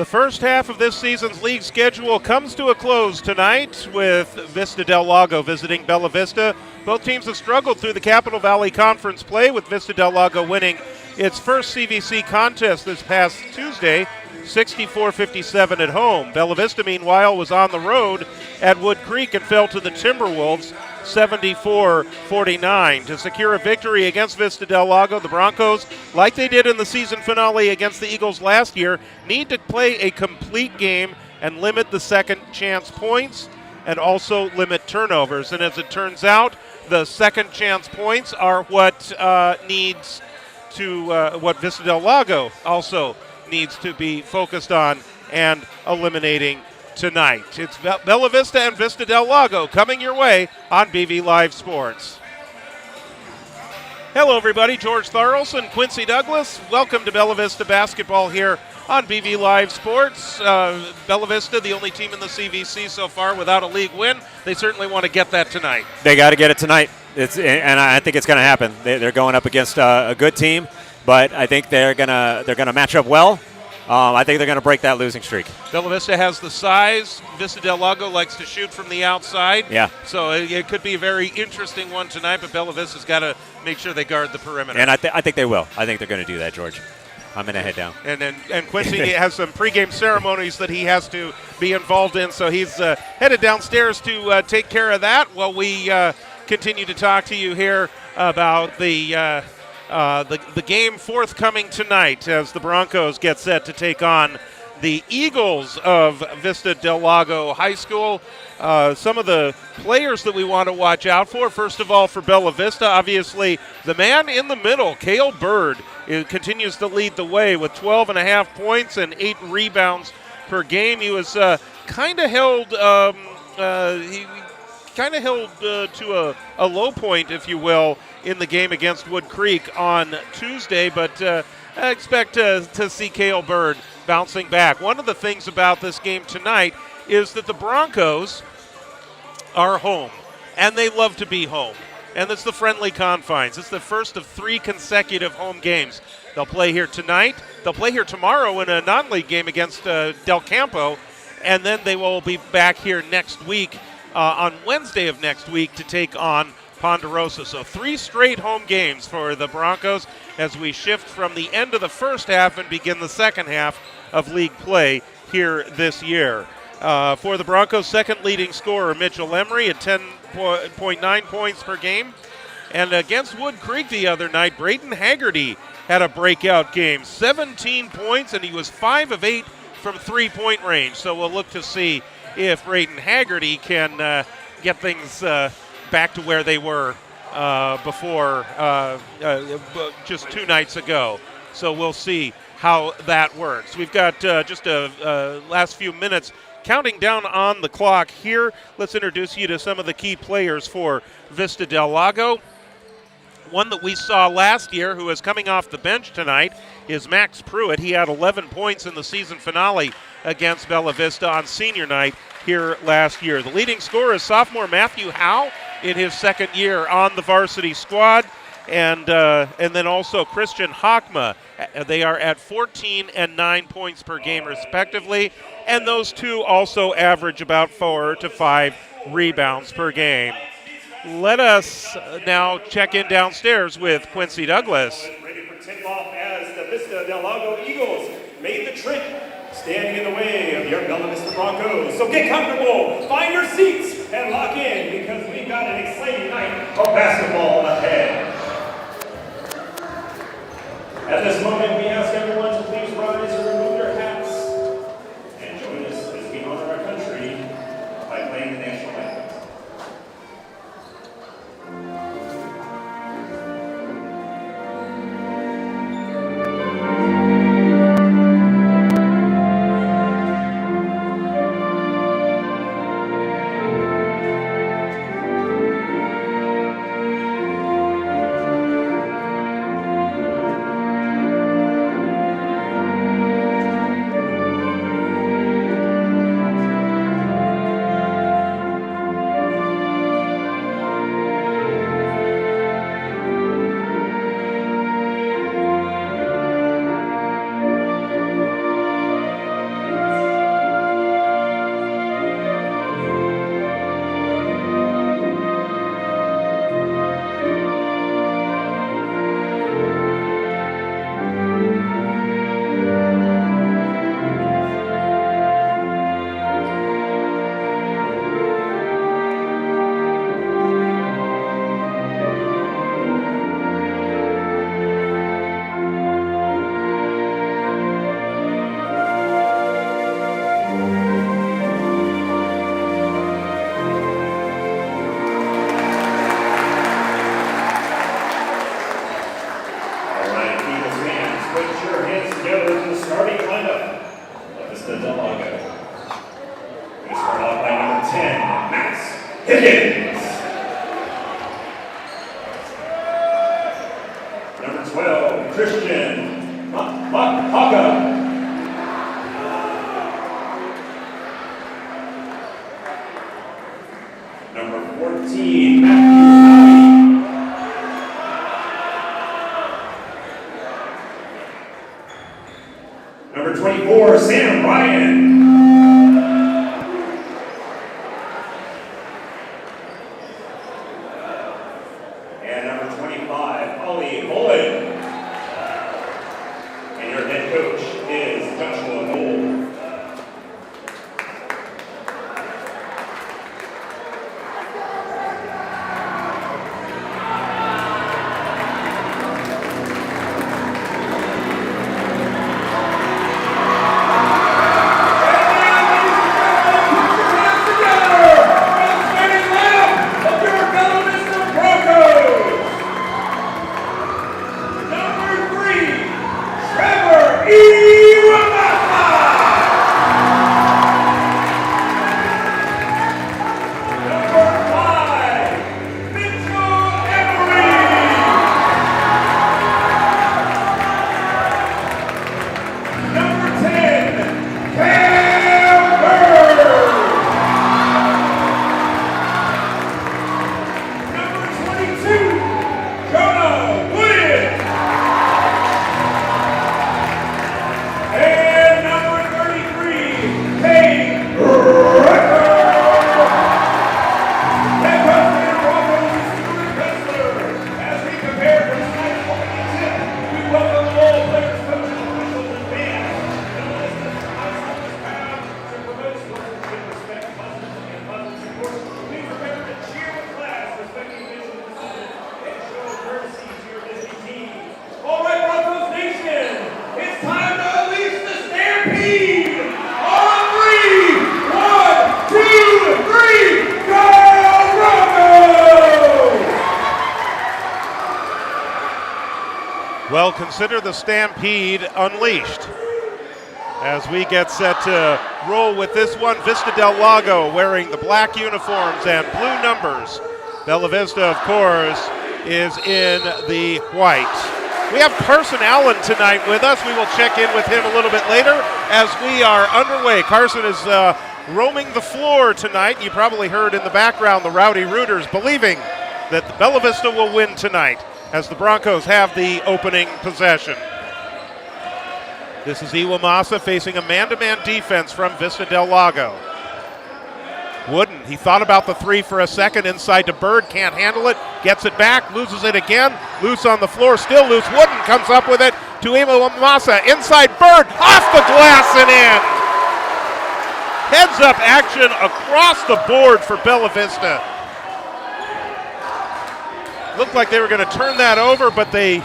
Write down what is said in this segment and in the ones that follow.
The first half of this season's league schedule comes to a close tonight with Vista del Lago visiting Bella Vista. Both teams have struggled through the Capital Valley Conference play, with Vista del Lago winning its first CVC contest this past Tuesday, 64-57 at home. Bella Vista, meanwhile, was on the road at Wood Creek and fell to the Timberwolves 74-49. To secure a victory against Vista del Lago, the Broncos, like they did in the season finale against the Eagles last year, need to play a complete game and limit the second chance points and also limit turnovers. And as it turns out, the second chance points are what what Vista del Lago also needs to be focused on and eliminating tonight. It's Bella Vista and Vista del Lago coming your way on BV Live Sports. Hello, everybody. George Tharlson, Quincy Douglas. Welcome to Bella Vista basketball here on BV Live Sports. Bella Vista, the only team in the CVC so far without a league win. They certainly want to get that tonight. They got to get it tonight, and I think it's going to happen. They're going up against a good team, but I think they're gonna match up well. I think they're going to break that losing streak. Bella Vista has the size. Vista del Lago likes to shoot from the outside. Yeah. So it could be a very interesting one tonight, but Bella Vista's got to make sure they guard the perimeter. And I think they will. I think they're going to do that, George. I'm going to head down. And Quincy has some pregame ceremonies that he has to be involved in, so he's headed downstairs to take care of that while we continue to talk to you here about the game forthcoming tonight as the Broncos get set to take on the Eagles of Vista del Lago High School. Some of the players that we want to watch out for, first of all, for Bella Vista, obviously the man in the middle, Cale Bird, continues to lead the way with 12.5 points and 8 rebounds per game. He was kind of held to a low point, if you will, in the game against Wood Creek on Tuesday, but I expect to see Cale Bird bouncing back. One of the things about this game tonight is that the Broncos are home, and they love to be home, and it's the friendly confines. It's the first of 3 consecutive home games. They'll play here tonight. They'll play here tomorrow in a non-league game against Del Campo, and then they will be back here next week, on Wednesday of next week, to take on Ponderosa. So 3 straight home games for the Broncos as we shift from the end of the first half and begin the second half of league play here this year. For the Broncos, second leading scorer Mitchell Emery at 10.9 points per game. And against Wood Creek the other night, Braden Haggerty had a breakout game, 17 points, and he was 5 of 8 from three-point range. So we'll look to see if Braden Haggerty can get things back to where they were before just 2 nights ago. So we'll see how that works. We've got just a last few minutes counting down on the clock here. Let's introduce you to some of the key players for Vista del Lago. One that we saw last year who is coming off the bench tonight is Max Pruitt. He had 11 points in the season finale against Bella Vista on senior night here last year. The leading scorer is sophomore Matthew Howe in his second year on the varsity squad, and then also Christian Hockma. They are at 14 and 9 points per game respectively, and those two also average about 4 to 5 rebounds per game. Let us now check in downstairs with Quincy Douglas. Ready for tip-off as the Vista del Lago Eagles made the trip, standing in the way of your Bella Vista Broncos. So get comfortable, find your seats, and lock in, because we've got an exciting night of basketball ahead. At this moment, we ask everyone to please rise and remove their hats and join us as we honor our country by playing the national anthem. Higgins. Number 12, Christian Haga. Number 14, Matthew Howie. Number 24, Sam Ryan. And number 25, Ollie Holland. And your head coach is Joshua Gold. Well, consider the Stampede unleashed as we get set to roll with this one. Vista del Lago wearing the black uniforms and blue numbers. Bella Vista, of course, is in the white. We have Carson Allen tonight with us. We will check in with him a little bit later as we are underway. Carson is roaming the floor tonight. You probably heard in the background the Rowdy Rooters believing that the Bella Vista will win tonight as the Broncos have the opening possession. This is Iwamasa facing a man-to-man defense from Vista del Lago. Wooden, he thought about the three for a second, inside to Bird, can't handle it, gets it back, loses it again, loose on the floor, still loose. Wooden comes up with it to Iwamasa, inside Bird, off the glass and in. Heads-up action across the board for Bella Vista. Looked like they were going to turn that over, but they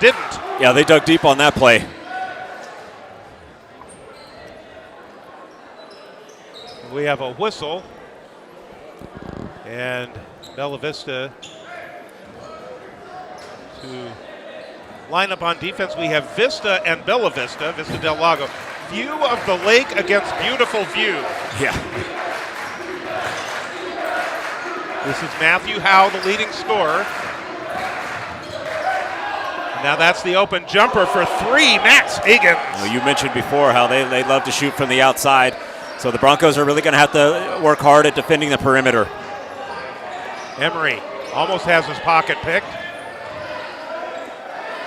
didn't. Yeah, they dug deep on that play. We have a whistle, and Bella Vista to line up on defense. We have Vista and Bella Vista, Vista del Lago. View of the lake against beautiful view. Yeah. This is Matthew Howe, the leading scorer. Now that's the open jumper for three, Max Higgins. Well, you mentioned before how they love to shoot from the outside. So the Broncos are really going to have to work hard at defending the perimeter. Emery almost has his pocket picked.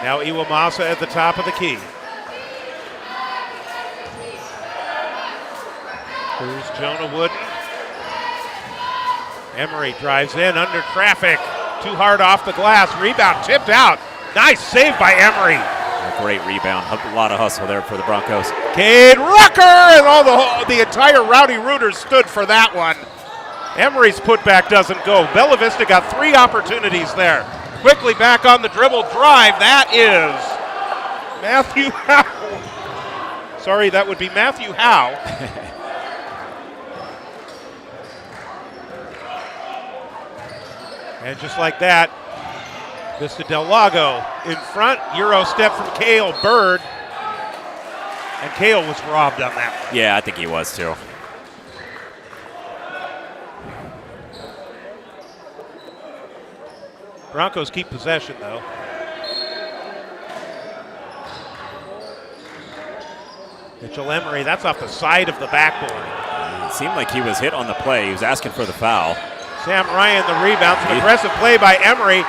Now Iwamasa at the top of the key. Here's Jonah Wooden. Emery drives in under traffic. Too hard off the glass. Rebound tipped out. Nice save by Emery. A great rebound. A lot of hustle there for the Broncos. Cade Rucker and the entire Rowdy Rooters stood for that one. Emery's putback doesn't go. Bella Vista got three opportunities there. Quickly back on the dribble drive. That is Matthew Howe. Sorry, that would be Matthew Howe. And just like that, Vista del Lago in front. Euro step from Cale Bird. And Cale was robbed on that one. Yeah, I think he was too. Broncos keep possession, though. Mitchell Emery, that's off the side of the backboard. It seemed like he was hit on the play. He was asking for the foul. Sam Ryan, the rebound. An aggressive play by Emery.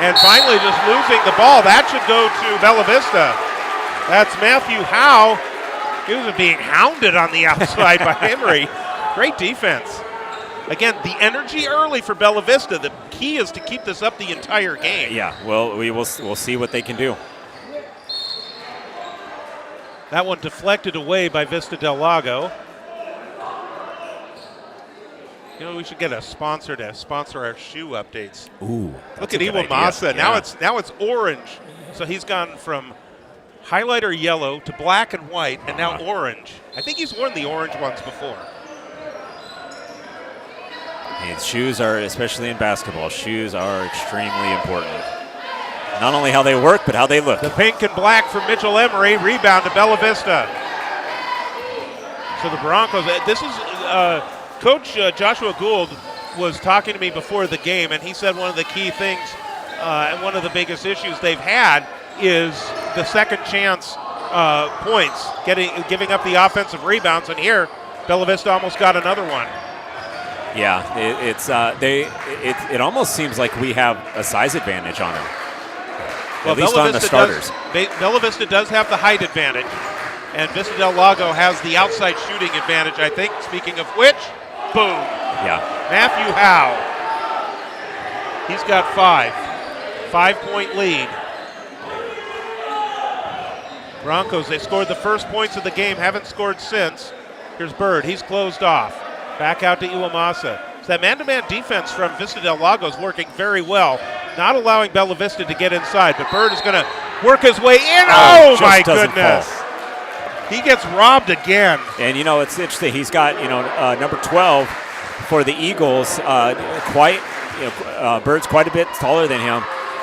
And finally just losing the ball. That should go to Bella Vista. That's Matthew Howe. He was being hounded on the outside by Emery. Great defense. Again, the energy early for Bella Vista. The key is to keep this up the entire game. Yeah, well, we'll see what they can do. That one deflected away by Vista del Lago. You know, we should get a sponsor to sponsor our shoe updates. Ooh, look at Iwamasa. Yeah. Now it's orange. So he's gone from highlighter yellow to black and white, and now orange. I think he's worn the orange ones before. And shoes are, especially in basketball, shoes are extremely important. Not only how they work, but how they look. The pink and black from Mitchell Emery. Rebound to Bella Vista. So the Broncos, this is Coach Joshua Gould was talking to me before the game, and he said one of the key things and one of the biggest issues they've had is the second chance points, giving up the offensive rebounds. And here, Bella Vista almost got another one. Yeah, it almost seems like we have a size advantage on them. Well, at least on the starters. Bella Vista does have the height advantage, and Vista del Lago has the outside shooting advantage, I think. Speaking of which, boom. Yeah. Matthew Howe. He's got 5. 5-point lead. Broncos, they scored the first points of the game, haven't scored since. Here's Bird. He's closed off. Back out to Iwamasa. So that man-to-man defense from Vista del Lago is working very well, not allowing Bella Vista to get inside. But Bird is going to work his way in. Oh my goodness. He gets robbed again. And, you know, it's interesting. He's got, number 12 for the Eagles. Bird's quite a bit taller than him.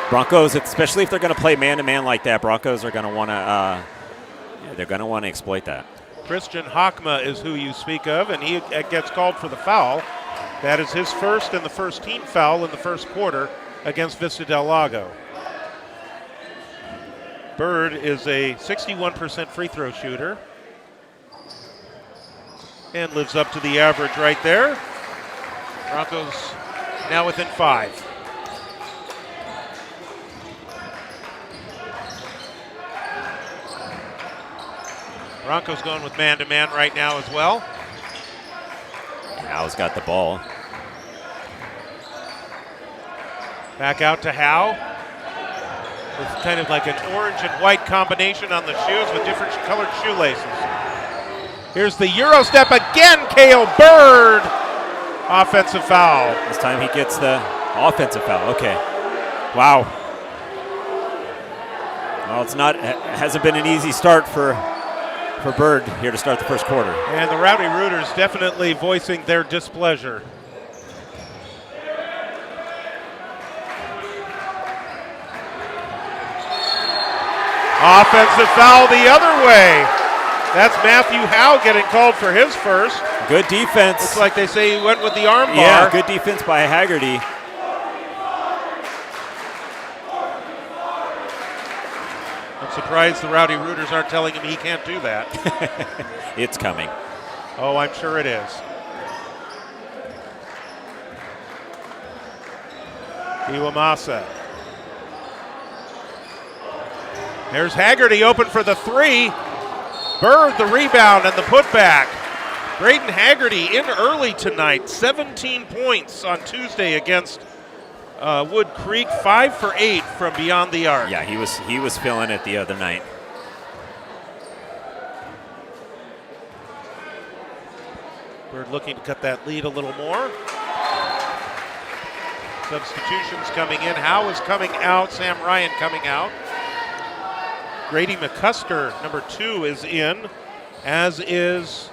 Broncos, especially if they're going to play man-to-man like that, Broncos are going to want to exploit that. Christian Hockma is who you speak of, and he gets called for the foul. That is his first and the first team foul in the first quarter against Vista del Lago. Bird is a 61% free throw shooter and lives up to the average right there. Broncos now within 5. Broncos going with man-to-man right now as well. Howe's got the ball. Back out to Howe. With kind of like an orange and white combination on the shoes with different colored shoelaces. Here's the Euro step again, Cale Bird. Offensive foul. This time he gets the offensive foul. Okay. Wow. Well, it hasn't been an easy start for Bird here to start the first quarter. And the Rowdy Rooters definitely voicing their displeasure. Offensive foul the other way. That's Matthew Howe getting called for his first. Good defense. Looks like they say he went with the arm bar. Yeah, good defense by Haggerty. I'm surprised the Rowdy Rooters aren't telling him he can't do that. It's coming. Oh, I'm sure it is. Iwamasa. There's Haggerty open for the 3. Bird the rebound and the putback. Braden Haggerty in early tonight. 17 points on Tuesday against Wood Creek. 5 for 8 from beyond the arc. Yeah, he was feeling it the other night. Bird looking to cut that lead a little more. Substitutions coming in. Howe is coming out. Sam Ryan coming out. Grady McCusker, number 2, is in, as is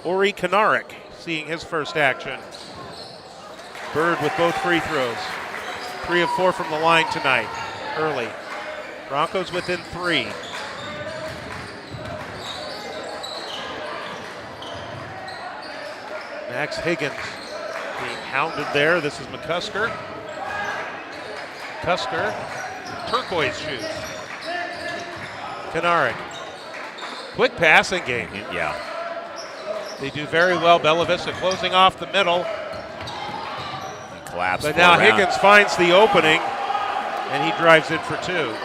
Ori Kanarik, seeing his first action. Bird with both free throws. 3 of 4 from the line tonight, early. Broncos within 3. Max Higgins being hounded there. This is McCusker. McCusker, turquoise shoes. Kanarick. Quick passing game. Yeah. They do very well. Bella Vista closing off the middle. Collapse. But now Higgins finds the opening, and he drives in for 2.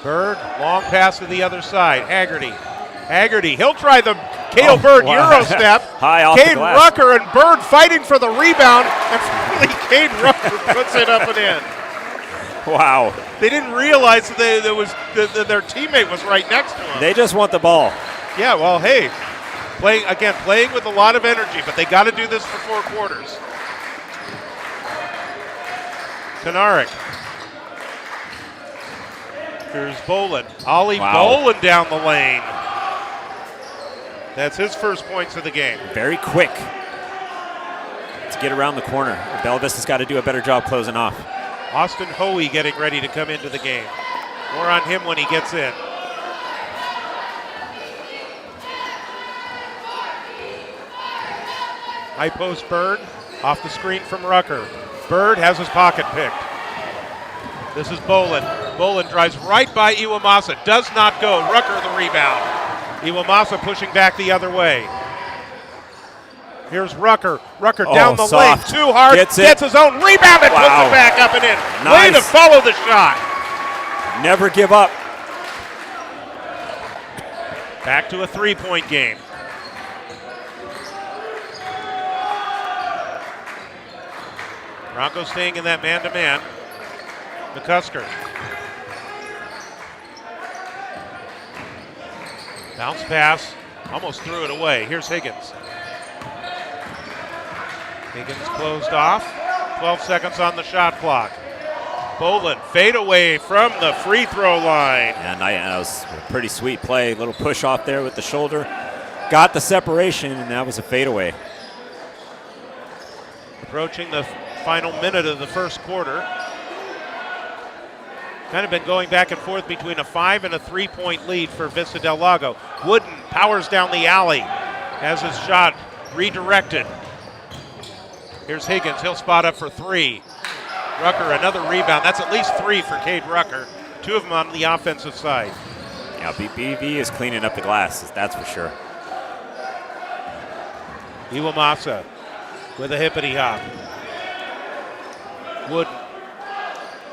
Bird, long pass to the other side. Haggerty, he'll try the Cale Bird Euro step. High off Cade the glass. Rucker and Bird fighting for the rebound, and finally Cade Rucker puts it up and in. Wow. They didn't realize that their teammate was right next to him. They just want the ball. Yeah, well, hey, playing with a lot of energy, but they got to do this for 4 quarters. Kanarick. Here's Bolin. Ollie Bolin down the lane. That's his first points of the game. Very quick to get around the corner. Bella Vista's got to do a better job closing off. Austin Hoey getting ready to come into the game. More on him when he gets in. High post Bird, off the screen from Rucker. Bird has his pocket picked. This is Bolin. Bolin drives right by Iwamasa, does not go. Rucker the rebound. Iwamasa pushing back the other way. Here's Rucker. Rucker down the lane, too hard, gets his own rebound and puts it back up and in. Nice. Way to follow the shot. Never give up. Back to a 3-point game. Broncos staying in that man-to-man. McCusker. Bounce pass, almost threw it away. Here's Higgins. Higgins closed off. 12 seconds on the shot clock. Bolin, fade away from the free throw line. And that was a pretty sweet play. A little push off there with the shoulder. Got the separation, and that was a fadeaway. Approaching the final minute of the first quarter. Kind of been going back and forth between a 5 and a 3-point lead for Vista del Lago. Wooden powers down the alley. Has his shot redirected. Here's Higgins. He'll spot up for 3. Rucker, another rebound. That's at least 3 for Cade Rucker. 2 of them on the offensive side. Yeah, BV is cleaning up the glass, that's for sure. Iwamasa with a hippity hop. Wooden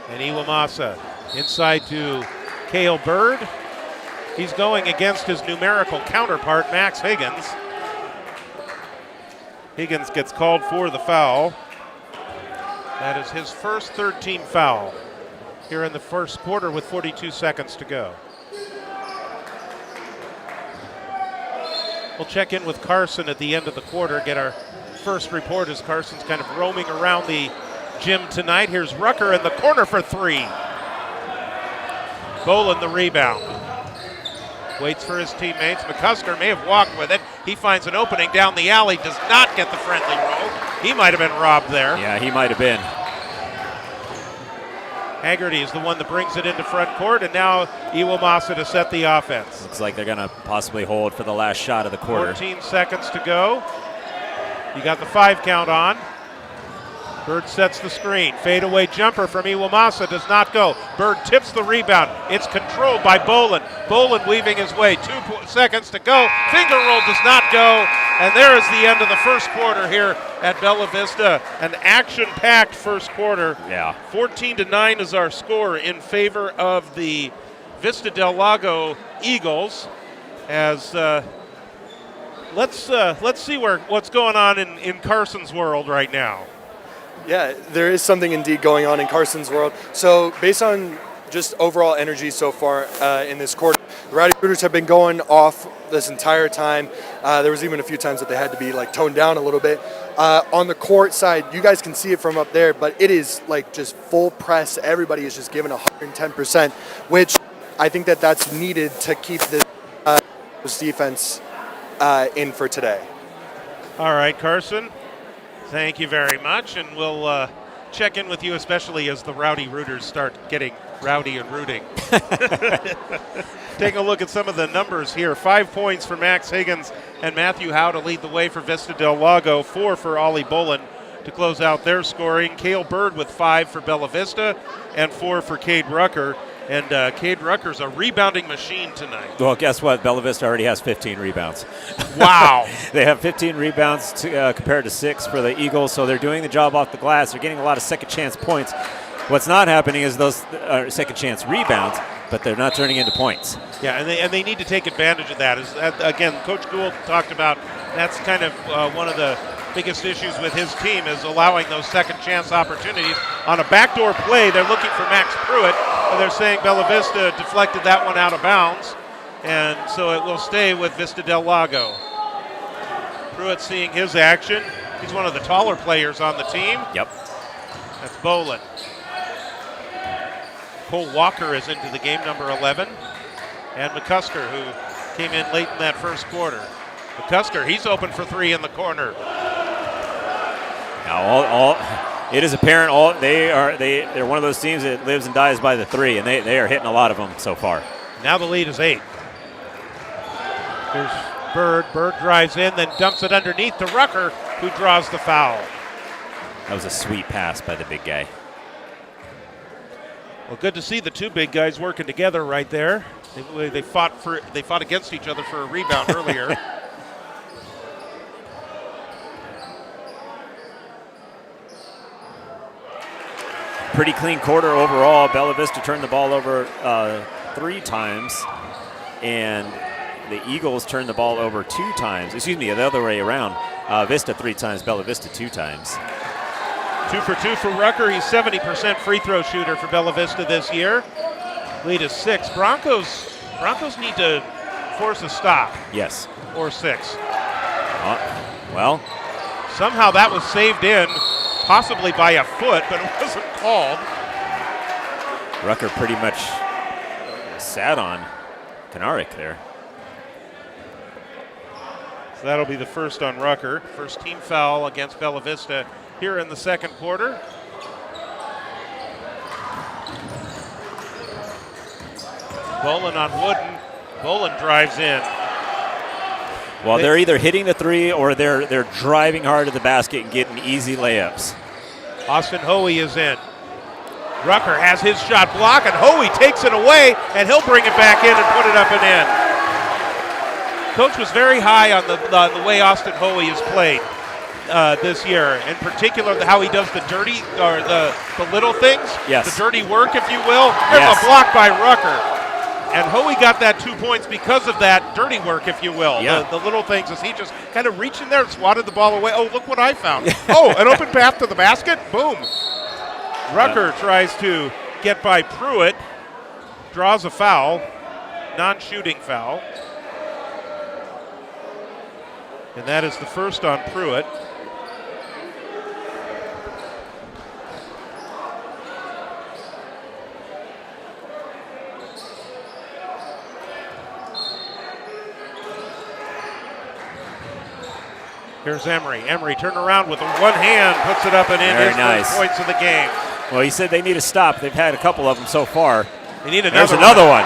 and Iwamasa inside to Cale Bird. He's going against his numerical counterpart, Max Higgins. Higgins gets called for the foul. That is his first third-team foul here in the first quarter with 42 seconds to go. We'll check in with Carson at the end of the quarter, get our first report as Carson's kind of roaming around the gym tonight. Here's Rucker in the corner for 3. Bolin the rebound. Waits for his teammates. McCusker may have walked with it. He finds an opening down the alley, does not get the friendly roll. He might have been robbed there. Yeah, he might have been. Haggerty is the one that brings it into front court, and now Iwamasa to set the offense. Looks like they're going to possibly hold for the last shot of the quarter. 14 seconds to go. You got the 5 count on. Bird sets the screen. Fadeaway jumper from Iwamasa does not go. Bird tips the rebound. It's controlled by Bolin. Bolin weaving his way. 2 seconds to go. Finger roll does not go. And there is the end of the first quarter here at Bella Vista. An action-packed first quarter. Yeah. 14-9 is our score in favor of the Vista del Lago Eagles. As let's see what's going on in Carson's world right now. Yeah, there is something indeed going on in Carson's world. So based on just overall energy so far in this quarter, the Rowdy Rooters have been going off this entire time. There was even a few times that they had to be like toned down a little bit. On the court side, you guys can see it from up there, but it is like just full press. Everybody is just giving 110%, which I think that's needed to keep this defense in for today. All right, Carson. Thank you very much, and we'll check in with you, especially as the Rowdy Rooters start getting rowdy and rooting. Take a look at some of the numbers here. 5 points for Max Higgins and Matthew Howe to lead the way for Vista del Lago. 4 for Ollie Bolin. to close out their scoring. Cale Bird with 5 for Bella Vista and 4 for Cade Rucker. And Cade Rucker's a rebounding machine tonight. Well, guess what? Bella Vista already has 15 rebounds. Wow. They have 15 rebounds compared to 6 for the Eagles, so they're doing the job off the glass. They're getting a lot of second chance points. What's not happening is those second chance rebounds, but they're not turning into points. Yeah, and they need to take advantage of that. Again, Coach Gould talked about that's kind of one of the biggest issues with his team is allowing those second chance opportunities. On a backdoor play, they're looking for Max Pruitt, and they're saying Bella Vista deflected that one out of bounds, and so it will stay with Vista del Lago. Pruitt seeing his action. He's one of the taller players on the team. Yep. That's Bolin. Cole Walker is into the game, number 11. And McCusker, who came in late in that first quarter. McCusker, he's open for 3 in the corner. Now, it is apparent they're one of those teams that lives and dies by the 3, and they are hitting a lot of them so far. Now the lead is 8. There's Bird. Bird drives in, then dumps it underneath to Rucker, who draws the foul. That was a sweet pass by the big guy. Well, good to see the two big guys working together right there. They fought against each other for a rebound earlier. Pretty clean quarter overall. Bella Vista turned the ball over 3 times, and the Eagles turned the ball over 2 times. Excuse me, the other way around. Vista 3 times, Bella Vista 2 times. 2 for 2 for Rucker. He's 70% free throw shooter for Bella Vista this year. Lead is 6. Broncos need to force a stop. Yes. Or 6. Well. Somehow that was saved in, possibly by a foot, but it wasn't called. Rucker pretty much sat on Kanarik there. So that'll be the first on Rucker. First team foul against Bella Vista here in the second quarter. Bolin on Wooden. Bolin drives in. Well, they're either hitting the 3 or they're driving hard to the basket and getting easy layups. Austin Hoey is in. Rucker has his shot blocked, and Hoey takes it away, and he'll bring it back in and put it up and in. Coach was very high on the way Austin Hoey has played this year, in particular how he does the dirty or the little things, yes. The dirty work, if you will. There's a block by Rucker. And Hoey got that 2 points because of that dirty work, if you will. Yeah. The little things as he just kind of reached in there and swatted the ball away. Oh, look what I found. Oh, an open path to the basket. Boom. Rucker tries to get by Pruitt. Draws a foul. Non-shooting foul. And that is the first on Pruitt. Here's Emery. Emery turned around with one hand, puts it up and in. His first points of the game. Well, he said they need a stop. They've had a couple of them so far. They need There's another one.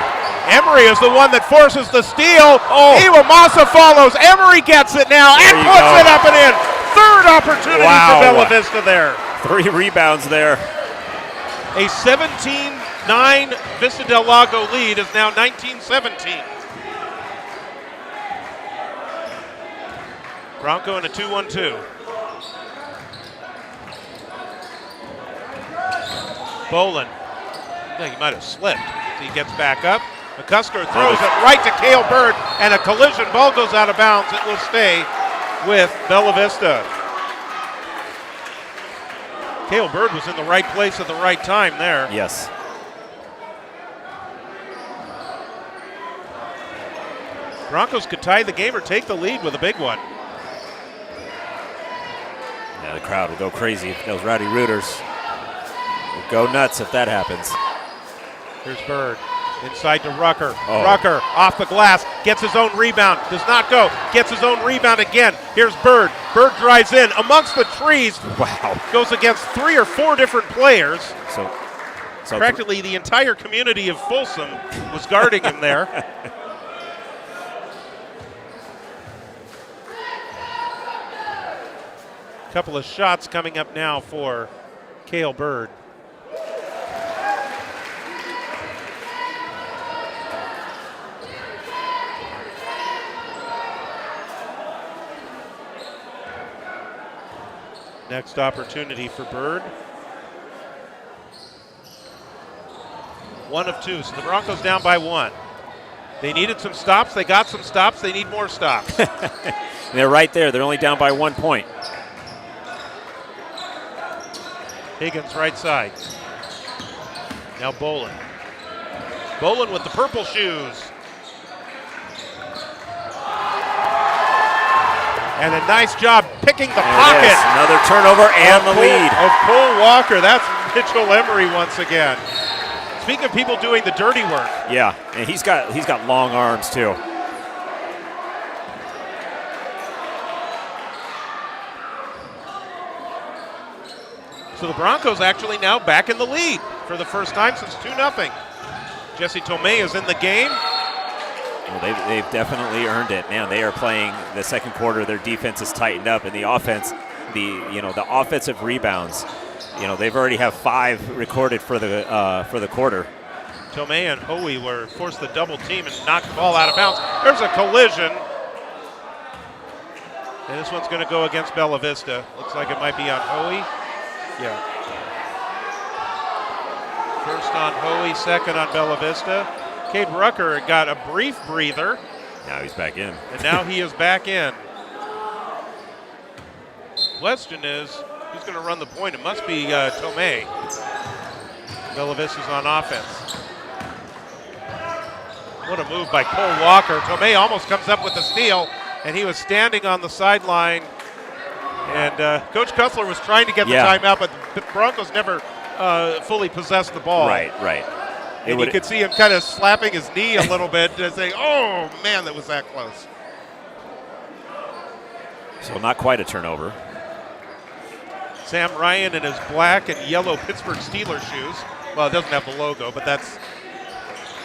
Emery is the one that forces the steal. Oh. Iwamasa follows. Emery gets it now and puts it up and in. Third opportunity for Bella Vista there. 3 rebounds there. A 17-9 Vista del Lago lead is now 19-17. Bronco in a 2-1-2. Bolin. I think he might have slipped. He gets back up. McCusker throws it right to Cale Bird, and a collision. Ball goes out of bounds. It will stay with Bella Vista. Cale Bird was in the right place at the right time there. Yes. Broncos could tie the game or take the lead with a big one. Yeah, the crowd will go crazy. Those Rowdy Rooters will go nuts if that happens. Here's Bird. Inside to Rucker. Oh. Rucker off the glass. Gets his own rebound. Does not go. Gets his own rebound again. Here's Bird. Bird drives in amongst the trees. Wow. Goes against 3 or 4 different players. So practically the entire community of Folsom was guarding him there. Couple of shots coming up now for Cale Bird. Next opportunity for Bird. 1 of 2, so the Broncos down by 1. They needed some stops. They got some stops. They need more stops. They're right there. They're only down by 1 point. Higgins right side. Now Bolin. Bolin with the purple shoes. And a nice job picking the pocket. Another turnover and the lead. Of Cole Walker. That's Mitchell Emery once again. Speaking of people doing the dirty work. Yeah, and he's got long arms too. So the Broncos actually now back in the lead for the first time since 2-0. Jesse Tomei is in the game. Well, they've definitely earned it. Man, they are playing the second quarter. Their defense is tightened up, and the offense, the offensive rebounds. They've already have 5 recorded for the quarter. Tomei and Hoey were forced to double team and knocked the ball out of bounds. There's a collision. And this one's going to go against Bella Vista. Looks like it might be on Hoey. Yeah. First on Hoey, second on Bella Vista. Cade Rucker got a brief breather. Now he's back in. And now he is back in. Question is, who's going to run the point? It must be Tomei. Bella Vista's on offense. What a move by Cole Walker. Tomei almost comes up with a steal, and he was standing on the sideline. And Coach Kussler was trying to get the timeout, but the Broncos never fully possessed the ball. Right. And you could see him kind of slapping his knee a little bit and saying, oh, man, that was that close. So not quite a turnover. Sam Ryan in his black and yellow Pittsburgh Steelers shoes. Well, it doesn't have the logo, but that's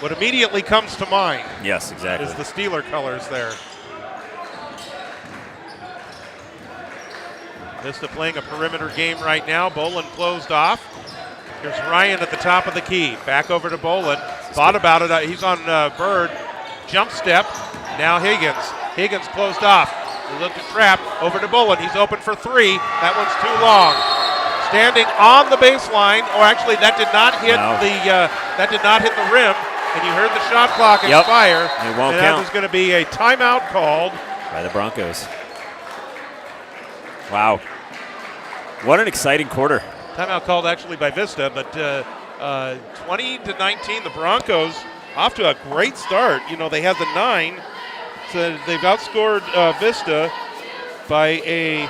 what immediately comes to mind. Yes, exactly. Is the Steeler colors there. Vista playing a perimeter game right now. Bolin closed off. Here's Ryan at the top of the key. Back over to Bolin. Thought about it. He's on Bird. Jump step. Now Higgins. Higgins closed off. He looked at trap. Over to Bolin. He's open for 3. That one's too long. Standing on the baseline, or actually that did not hit the rim. And you heard the shot clock expire. It won't and count. There's going to be a timeout called by the Broncos. Wow. What an exciting quarter. Timeout called actually by Vista, but 20-19, the Broncos off to a great start. They had the 9, so they've outscored Vista by an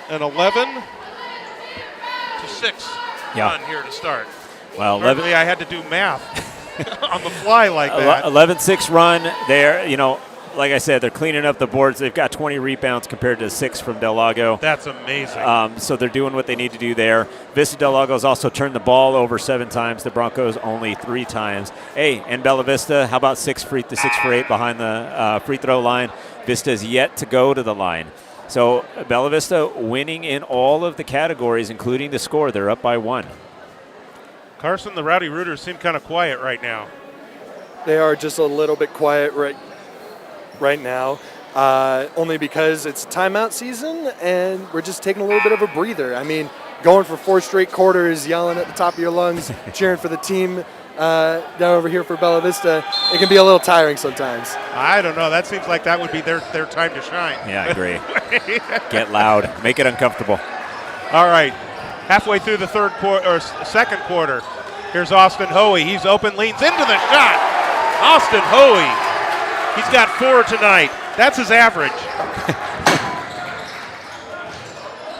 11-6 run here to start. Well, Normally I had to do math on the fly like that. 11-6 run there. Like I said, they're cleaning up the boards. They've got 20 rebounds compared to 6 from Del Lago. That's amazing. So they're doing what they need to do there. Vista Del Lago has also turned the ball over 7 times. The Broncos only 3 times. Hey, and Bella Vista, how about 6 for 8 behind the free throw line? Vista's yet to go to the line. So Bella Vista winning in all of the categories, including the score. They're up by 1. Carson, the Rowdy Rooters seem kind of quiet right now. They are just a little bit quiet right now, only because it's timeout season and we're just taking a little bit of a breather. I mean, going for 4 straight quarters, yelling at the top of your lungs, cheering for the team down over here for Bella Vista, it can be a little tiring sometimes. I don't know. That seems like that would be their time to shine. Yeah, I agree. Get loud. Make it uncomfortable. All right. Halfway through the second quarter, here's Austin Hoey. He's open, leans into the shot. Austin Hoey. He's got 4 tonight. That's his average.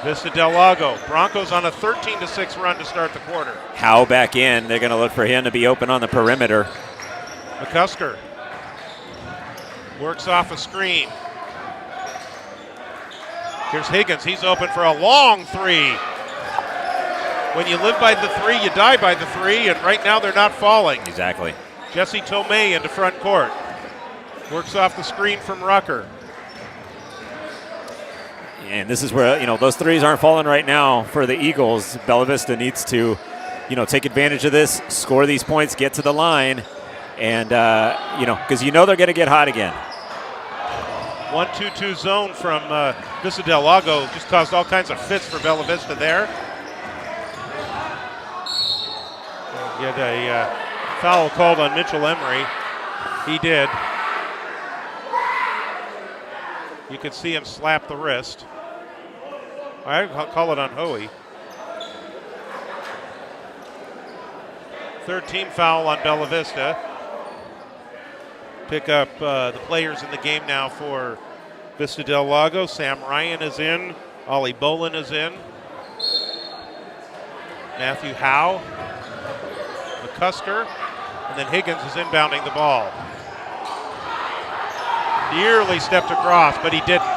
Vista Del Lago. Broncos on a 13-6 run to start the quarter. Howe back in. They're going to look for him to be open on the perimeter. McCusker works off a screen. Here's Higgins. He's open for a long 3. When you live by the 3, you die by the 3, and right now they're not falling. Exactly. Jesse Tomei into front court. Works off the screen from Rucker. And this is where, those threes aren't falling right now for the Eagles. Bella Vista needs to, take advantage of this, score these points, get to the line, and, because they're going to get hot again. 1-2-2 zone from Vista del Lago just caused all kinds of fits for Bella Vista there. You had a foul called on Mitchell Emery. He did. You could see him slap the wrist. I'll call it on Hoey. Third team foul on Bella Vista. Pick up the players in the game now for Vista del Lago. Sam Ryan is in. Ollie Bolin is in. Matthew Howe. McCusker. And then Higgins is inbounding the ball. Nearly stepped across, but he didn't.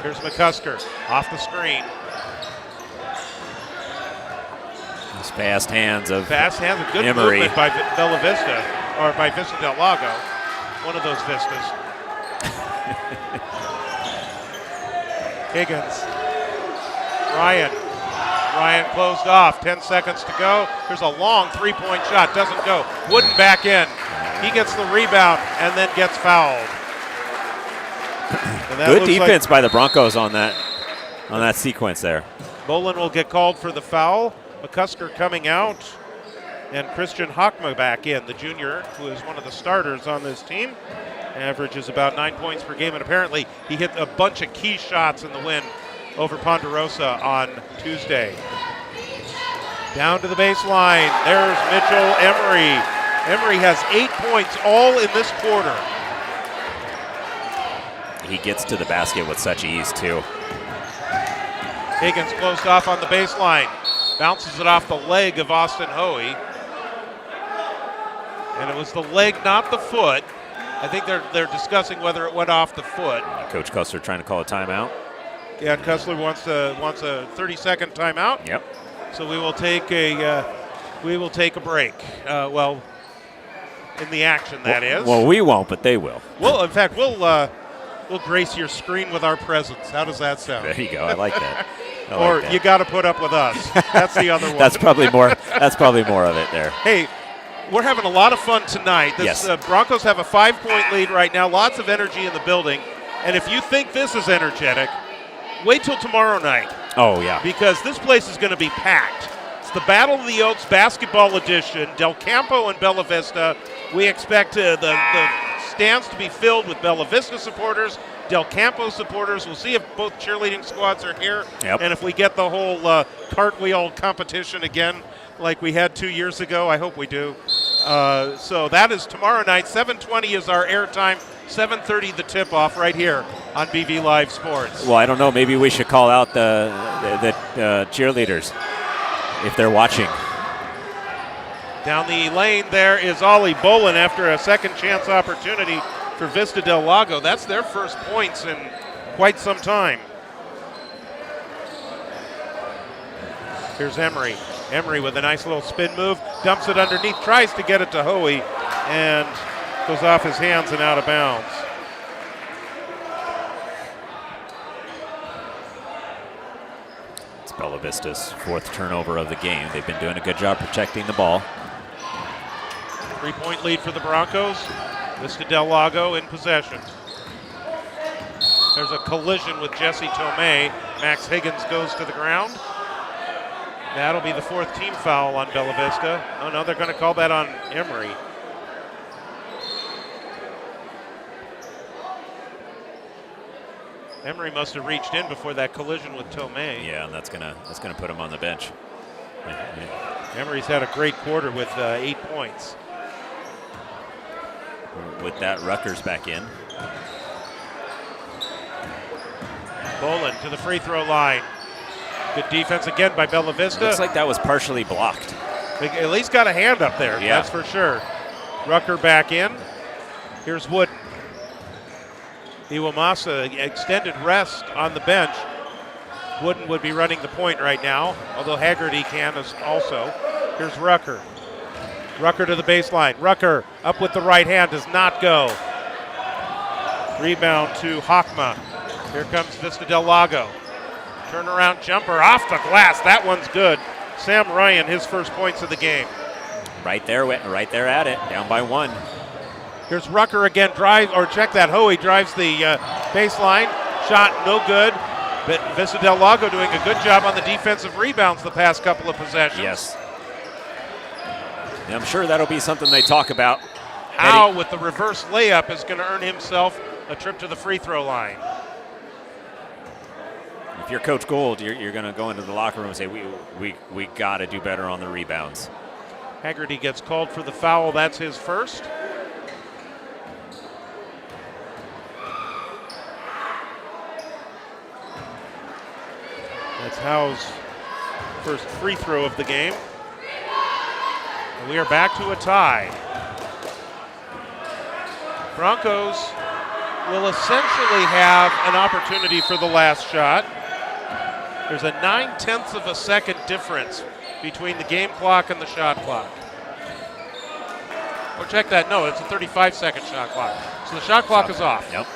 Here's McCusker off the screen. Those fast hands of good Emery. movement by Bella Vista, or by Vista del Lago. One of those Vistas. Higgins. Ryan closed off. 10 seconds to go. There's a long three-point shot. Doesn't go. Wooden back in. He gets the rebound and then gets fouled. Good defense by the Broncos on that sequence there. Bolin will get called for the foul. McCusker coming out. And Christian Hockma back in, the junior, who is one of the starters on this team. Averages about 9 points per game, and apparently he hit a bunch of key shots in the win over Ponderosa on Tuesday. Down to the baseline. There's Mitchell Emery. Emery has 8 points all in this quarter. He gets to the basket with such ease, too. Higgins closed off on the baseline. Bounces it off the leg of Austin Hoey. And it was the leg, not the foot. I think they're discussing whether it went off the foot. Coach Cussler trying to call a timeout. Yeah, Cussler wants a 30-second timeout. Yep. So we will take a break. In the action, that is. Well, we won't, but they will. Well, in fact, we'll grace your screen with our presence. How does that sound? There you go. I like that. Or you got to put up with us. That's the other one. That's probably more of it there. Hey, we're having a lot of fun tonight. Yes. Broncos have a 5-point lead right now. Lots of energy in the building. And if you think this is energetic, wait till tomorrow night. Oh, yeah. Because this place is going to be packed. It's the Battle of the Oaks basketball edition. Del Campo and Bella Vista. We expect the stands to be filled with Bella Vista supporters, Del Campo supporters. We'll see if both cheerleading squads are here. Yep. And if we get the whole cartwheel competition again like we had 2 years ago. I hope we do. So that is tomorrow night. 7:20 is our airtime. 7:30 the tip-off right here on BV Live Sports. Well, I don't know. Maybe we should call out the cheerleaders if they're watching. Down the lane there is Ollie Bolin after a second chance opportunity for Vista del Lago. That's their first points in quite some time. Here's Emery. Emery with a nice little spin move, dumps it underneath, tries to get it to Hoey, and goes off his hands and out of bounds. It's Bella Vista's fourth turnover of the game. They've been doing a good job protecting the ball. 3-point lead for the Broncos. Vista del Lago in possession. There's a collision with Jesse Tomei. Max Higgins goes to the ground. That'll be the fourth team foul on Bella Vista. Oh no, they're going to call that on Emery. Emery must have reached in before that collision with Tomei. Yeah, and that's gonna put him on the bench. Emery's had a great quarter with 8 points. With that, Rutgers back in. Bolin to the free throw line. Good defense again by Bella Vista. Looks like that was partially blocked. They at least got a hand up there, yeah. That's for sure. Rucker back in. Here's Wooden. Iwamasa extended rest on the bench. Wooden would be running the point right now, although Haggerty can also. Here's Rucker. Rucker to the baseline. Rucker up with the right hand, does not go. Rebound to Hockma. Here comes Vista del Lago. Turnaround jumper off the glass. That one's good. Sam Ryan, his first points of the game. Right there at it, down by 1. Here's Rucker again, check that. Hoey drives the baseline. Shot no good. But Vista del Lago doing a good job on the defensive rebounds the past couple of possessions. Yes. And I'm sure that'll be something they talk about. Howe with the reverse layup is going to earn himself a trip to the free throw line. If you're Coach Gold, you're going to go into the locker room and say, we got to do better on the rebounds. Haggerty gets called for the foul. That's his first. That's Howe's first free throw of the game. And we are back to a tie. Broncos will essentially have an opportunity for the last shot. There's a 9/10 of a second difference between the game clock and the shot clock. Or check that, no, it's a 35-second shot clock. So the shot clock is off. Yep.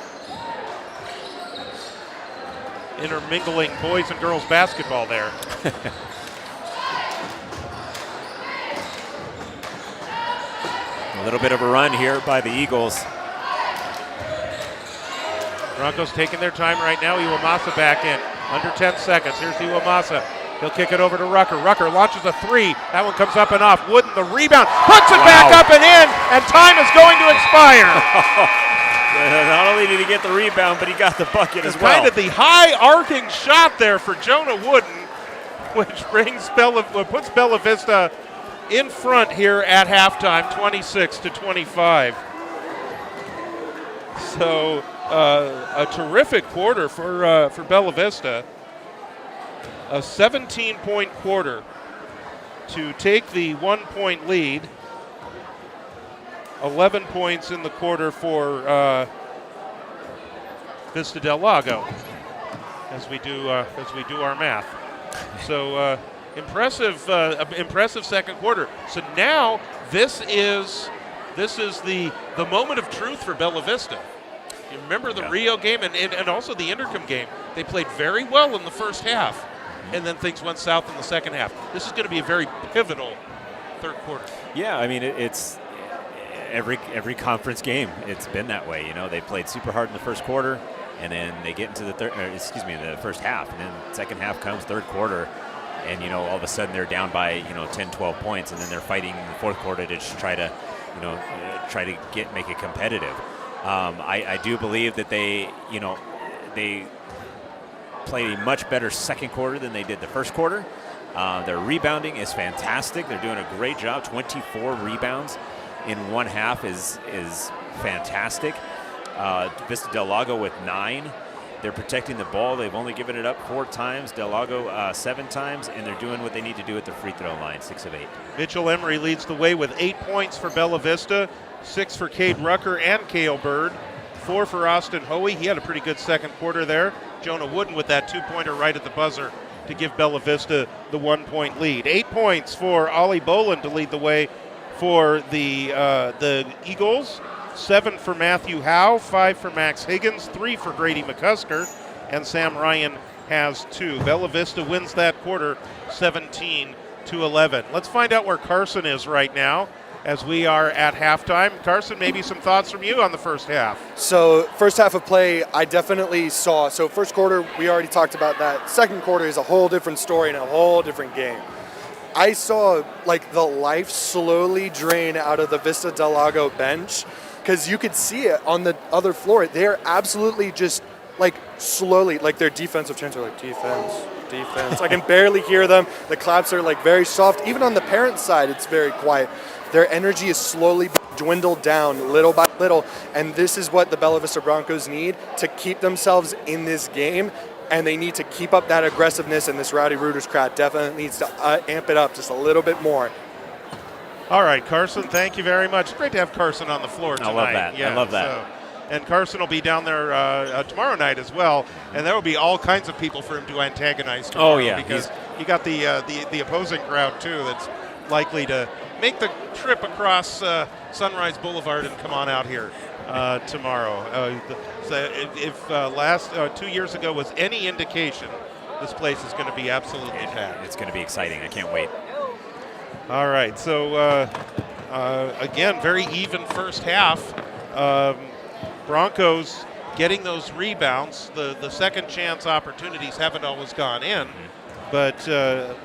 Intermingling boys and girls basketball there. A little bit of a run here by the Eagles. Broncos taking their time right now. Iwamasa back in. Under 10 seconds. Here's Iwamasa. He'll kick it over to Rucker. Rucker launches a three. That one comes up and off. Wooden the rebound. Puts it back up and in. And time is going to expire. Not only did he get the rebound, but he got the bucket as well. Kind of the high arcing shot there for Jonah Wooden, which puts Bella Vista in front here at halftime, 26-25. So a terrific quarter for Bella Vista. A 17-point quarter to take the 1-point lead. 11 points in the quarter for Vista del Lago, as we do our math. So impressive second quarter. So now this is the moment of truth for Bella Vista. You remember the Rio game and also the Intercom game. They played very well in the first half, and then things went south in the second half. This is going to be a very pivotal third quarter. Yeah, I mean it's every conference game. It's been that way. You know, they played super hard in the first quarter, and then they get into the first half, and then second half comes, third quarter, and all of a sudden they're down by 10, 12 points, and then they're fighting in the fourth quarter to just try to make it competitive. I do believe that they played a much better second quarter than they did the first quarter. Their rebounding is fantastic. They're doing a great job. 24 rebounds in one half is fantastic. Vista del Lago with 9. They're protecting the ball. They've only given it up 4 times. Del Lago 7 times, and they're doing what they need to do at the free throw line, 6 of 8. Mitchell Emery leads the way with 8 points for Bella Vista, 6 for Cade Rucker and Cale Bird, 4 for Austin Hoey. He had a pretty good second quarter there. Jonah Wooden with that 2-pointer right at the buzzer to give Bella Vista the 1-point lead. 8 points for Ollie Boland to lead the way for the Eagles. 7 for Matthew Howe, 5 for Max Higgins, 3 for Grady McCusker, and Sam Ryan has 2. Bella Vista wins that quarter 17-11. Let's find out where Carson is right now as we are at halftime. Carson, maybe some thoughts from you on the first half. So first half of play, I definitely saw. So first quarter, we already talked about that. Second quarter is a whole different story and a whole different game. I saw the life slowly drain out of the Vista del Lago bench, because you could see it on the other floor. They're absolutely just slowly, their defensive chants are defense. I can barely hear them. The claps are very soft. Even on the parent side, it's very quiet. Their energy is slowly dwindled down little by little, and this is what the Bella Vista Broncos need to keep themselves in this game, and they need to keep up that aggressiveness, and this Rowdy Rooters crowd definitely needs to amp it up just a little bit more. All right, Carson, thank you very much. It's great to have Carson on the floor tonight. I love that. Yeah, I love that. So, and Carson will be down there tomorrow night as well, and there will be all kinds of people for him to antagonize tomorrow. Oh, yeah. Because you got the opposing crowd, too, that's likely to make the trip across Sunrise Boulevard and come on out here. tomorrow. So if last 2 years ago was any indication, this place is going to be absolutely packed. It's going to be exciting. I can't wait. All right, so again, very even first half. Broncos getting those rebounds. The second chance opportunities haven't always gone in. But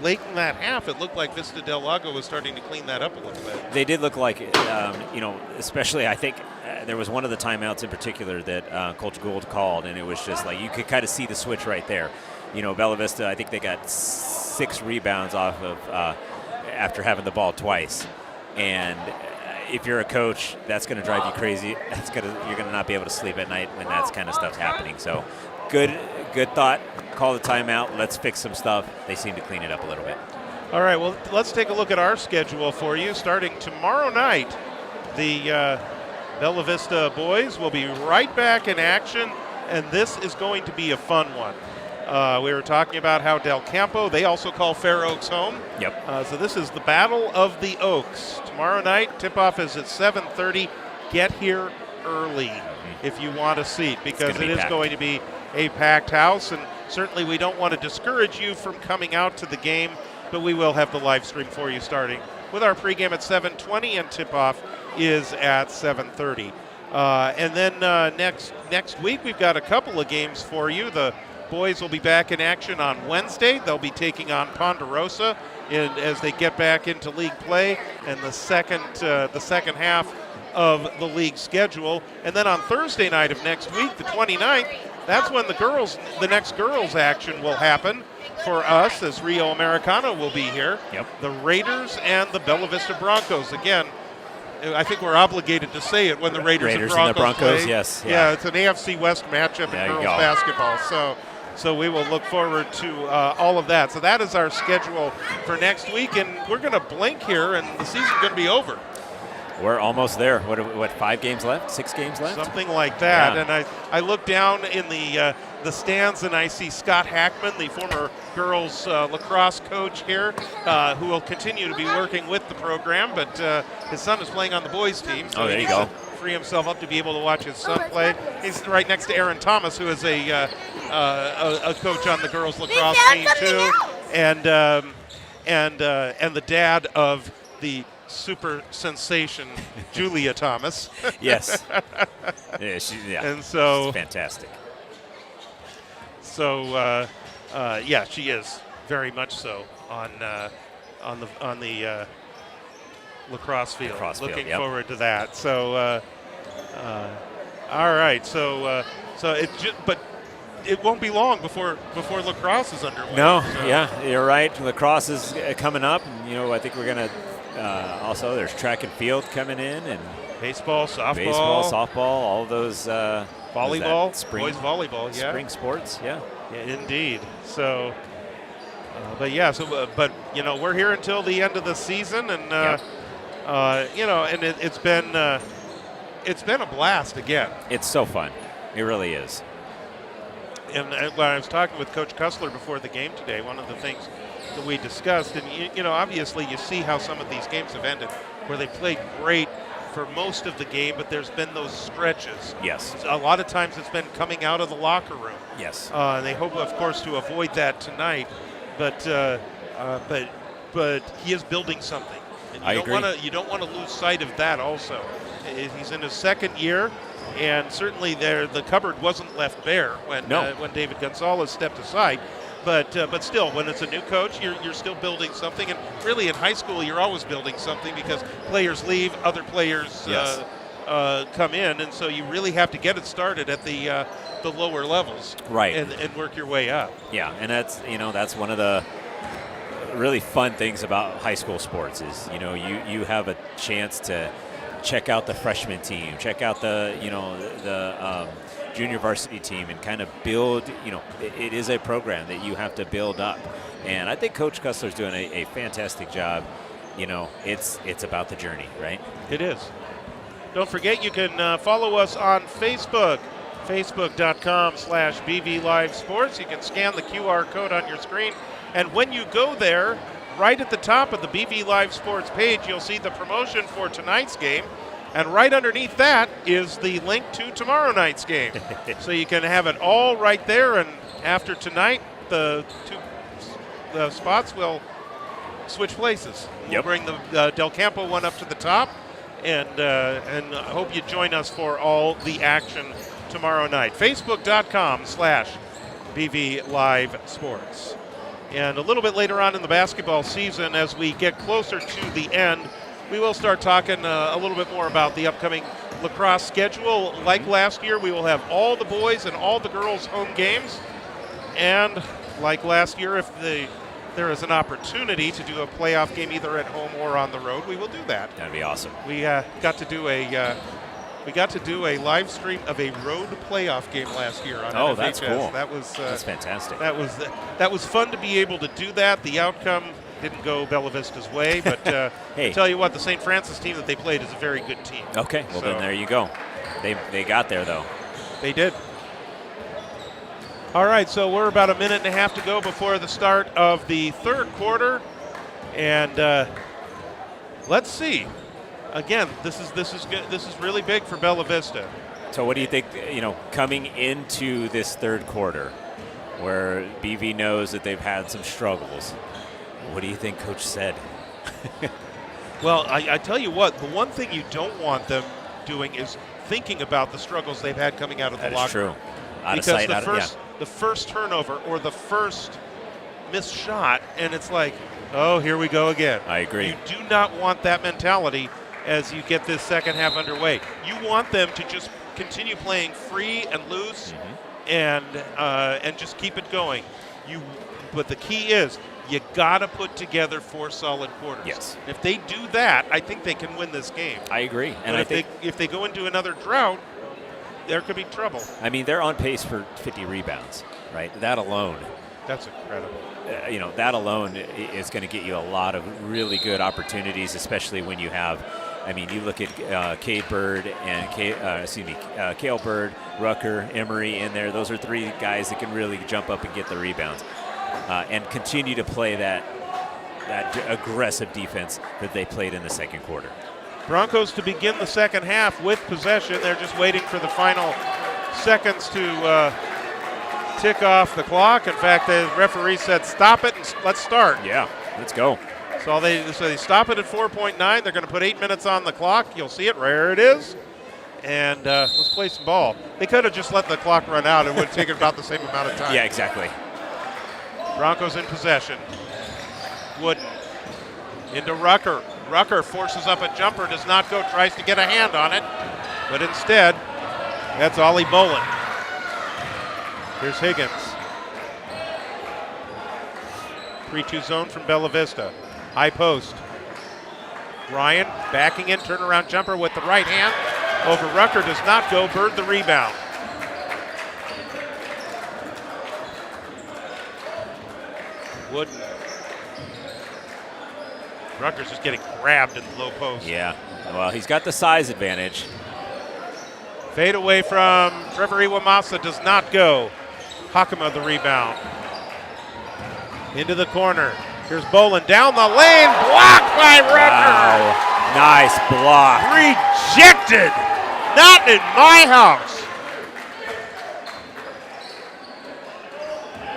late in that half, it looked like Vista del Lago was starting to clean that up a little bit. They did look like, especially I think there was one of the timeouts in particular that Coach Gould called, and it was just like you could kind of see the switch right there. Bella Vista, I think they got 6 rebounds off of after having the ball twice. And if you're a coach, that's going to drive you crazy. You're going to not be able to sleep at night when that kind of stuff's happening. So good thought. Call the timeout. Let's fix some stuff. They seem to clean it up a little bit. All right, well, let's take a look at our schedule for you. Starting tomorrow night, the Bella Vista boys will be right back in action, and this is going to be a fun one. We were talking about how Del Campo, they also call Fair Oaks home. Yep. So this is the Battle of the Oaks. Tomorrow night, tip-off is at 7:30. Get here early if you want a seat, because it is going to be a packed house, and certainly we don't want to discourage you from coming out to the game, but we will have the live stream for you starting with our pregame at 7:20, and tip-off is at 7:30. And then next week we've got a couple of games for you. The boys will be back in action on Wednesday. They'll be taking on Ponderosa as they get back into league play and the second half of the league schedule. And then on Thursday night of next week, the 29th, that's when the next girls action will happen for us, as Rio Americano will be here. Yep. The Raiders and the Bella Vista Broncos. Again, I think we're obligated to say it when the Raiders and the Broncos play. yes. Yeah, it's an AFC West matchup in girls basketball. So we will look forward to all of that. So that is our schedule for next week, and we're going to blink here, and the season's going to be over. We're almost there. What 5 games left? 6 games left? Something like that. Yeah. And I look down in the stands, and I see Scott Hackman, the former girls lacrosse coach here, who will continue to be working with the program, but his son is playing on the boys team. So there you go. Free himself up to be able to watch his son play. He's right next to Aaron Thomas, who is a coach on the girls lacrosse team too, and the dad of the super sensation Julia Thomas. Yes. And so she's fantastic. So she is very much so on the lacrosse field. Looking forward to that. So all right. So but it won't be long before lacrosse is underway. No, so. Yeah, you're right. Lacrosse is coming up. I think we're gonna also there's track and field coming in, and baseball, softball, all of those volleyball, spring, boys volleyball, spring sports, yeah, indeed. So, but we're here until the end of the season, and and it's been a blast again. It's so fun. It really is. And when I was talking with Coach Kussler before the game today, one of the things that we discussed, and obviously you see how some of these games have ended, where they played great for most of the game, but there's been those stretches. Yes. A lot of times it's been coming out of the locker room. Yes. And they hope, of course, to avoid that tonight. But he is building something. And you don't want to lose sight of that also. He's in his second year. And certainly the cupboard wasn't left bare when David Gonzalez stepped aside. But still, when it's a new coach, you're still building something. And really in high school, you're always building something because players leave, other players come in. And so you really have to get it started at the lower levels. Right. And work your way up. Yeah, and that's one of the really fun things about high school sports is, you have a chance to check out the freshman team, check out the junior varsity team, and kind of build. It is a program that you have to build up, and I think Coach Kussler's doing a fantastic job. It's about the journey, right? It is. Don't forget, you can follow us on Facebook, facebook.com/BV Live Sports. You can scan the QR code on your screen, and when you go there, right at the top of the BV Live Sports page, you'll see the promotion for tonight's game. And right underneath that is the link to tomorrow night's game. So you can have it all right there, and after tonight, the spots will switch places. We'll bring the Del Campo one up to the top, and I hope you join us for all the action tomorrow night. Facebook.com/BV Live Sports. And a little bit later on in the basketball season, as we get closer to the end, we will start talking a little bit more about the upcoming lacrosse schedule. Like last year, we will have all the boys and all the girls home games. And like last year, if there is an opportunity to do a playoff game either at home or on the road, we will do that. That'd be awesome. We got to do a live stream of a road playoff game last year on NFHS. That's cool. That's fantastic. That was fun to be able to do that. The outcome didn't go Bella Vista's way, but hey, I'll tell you what, the St. Francis team that they played is a very good team. Okay, well then there you go. They got there though. They did. All right, so we're about a minute and a half to go before the start of the third quarter, and let's see. Again, this is good. This is really big for Bella Vista. So what do you think, coming into this third quarter where BV knows that they've had some struggles, what do you think Coach said? Well, I tell you what, the one thing you don't want them doing is thinking about the struggles they've had coming out of the locker room. That is true. Out of sight, the first turnover or the first missed shot, and it's like, oh, here we go again. I agree. You do not want that mentality as you get this second half underway. You want them to just continue playing free and loose, and just keep it going. But the key is you got to put together 4 solid quarters. Yes. If they do that, I think they can win this game. I agree. And if they go into another drought, there could be trouble. I mean, they're on pace for 50 rebounds, right? That alone. That's incredible. That alone is going to get you a lot of really good opportunities, especially when you have. I mean, you look at Kate Bird and Cale Bird, Rucker, Emery in there. Those are 3 guys that can really jump up and get the rebounds, and continue to play that aggressive defense that they played in the second quarter. Broncos to begin the second half with possession. They're just waiting for the final seconds to tick off the clock. In fact, the referee said, "Stop it and let's start." Yeah, let's go. So they stop it at 4.9. They're going to put 8 minutes on the clock. You'll see it. There it is. And let's play some ball. They could have just let the clock run out. It would have taken about the same amount of time. Yeah, exactly. Broncos in possession. Wooden into Rucker. Rucker forces up a jumper, does not go, tries to get a hand on it, but instead, that's Ollie Bolin. Here's Higgins. 3-2 zone from Bella Vista. High post. Ryan backing in, turnaround jumper with the right hand. Over Rucker, does not go, Bird the rebound. Wooden. Rutgers is getting grabbed in the low post. Yeah, well, he's got the size advantage. Fade away from Trevor Iwamasa, does not go. Hakama the rebound. Into the corner. Here's Bolin down the lane, blocked by Rucker. Wow, nice block. Rejected. Not in my house.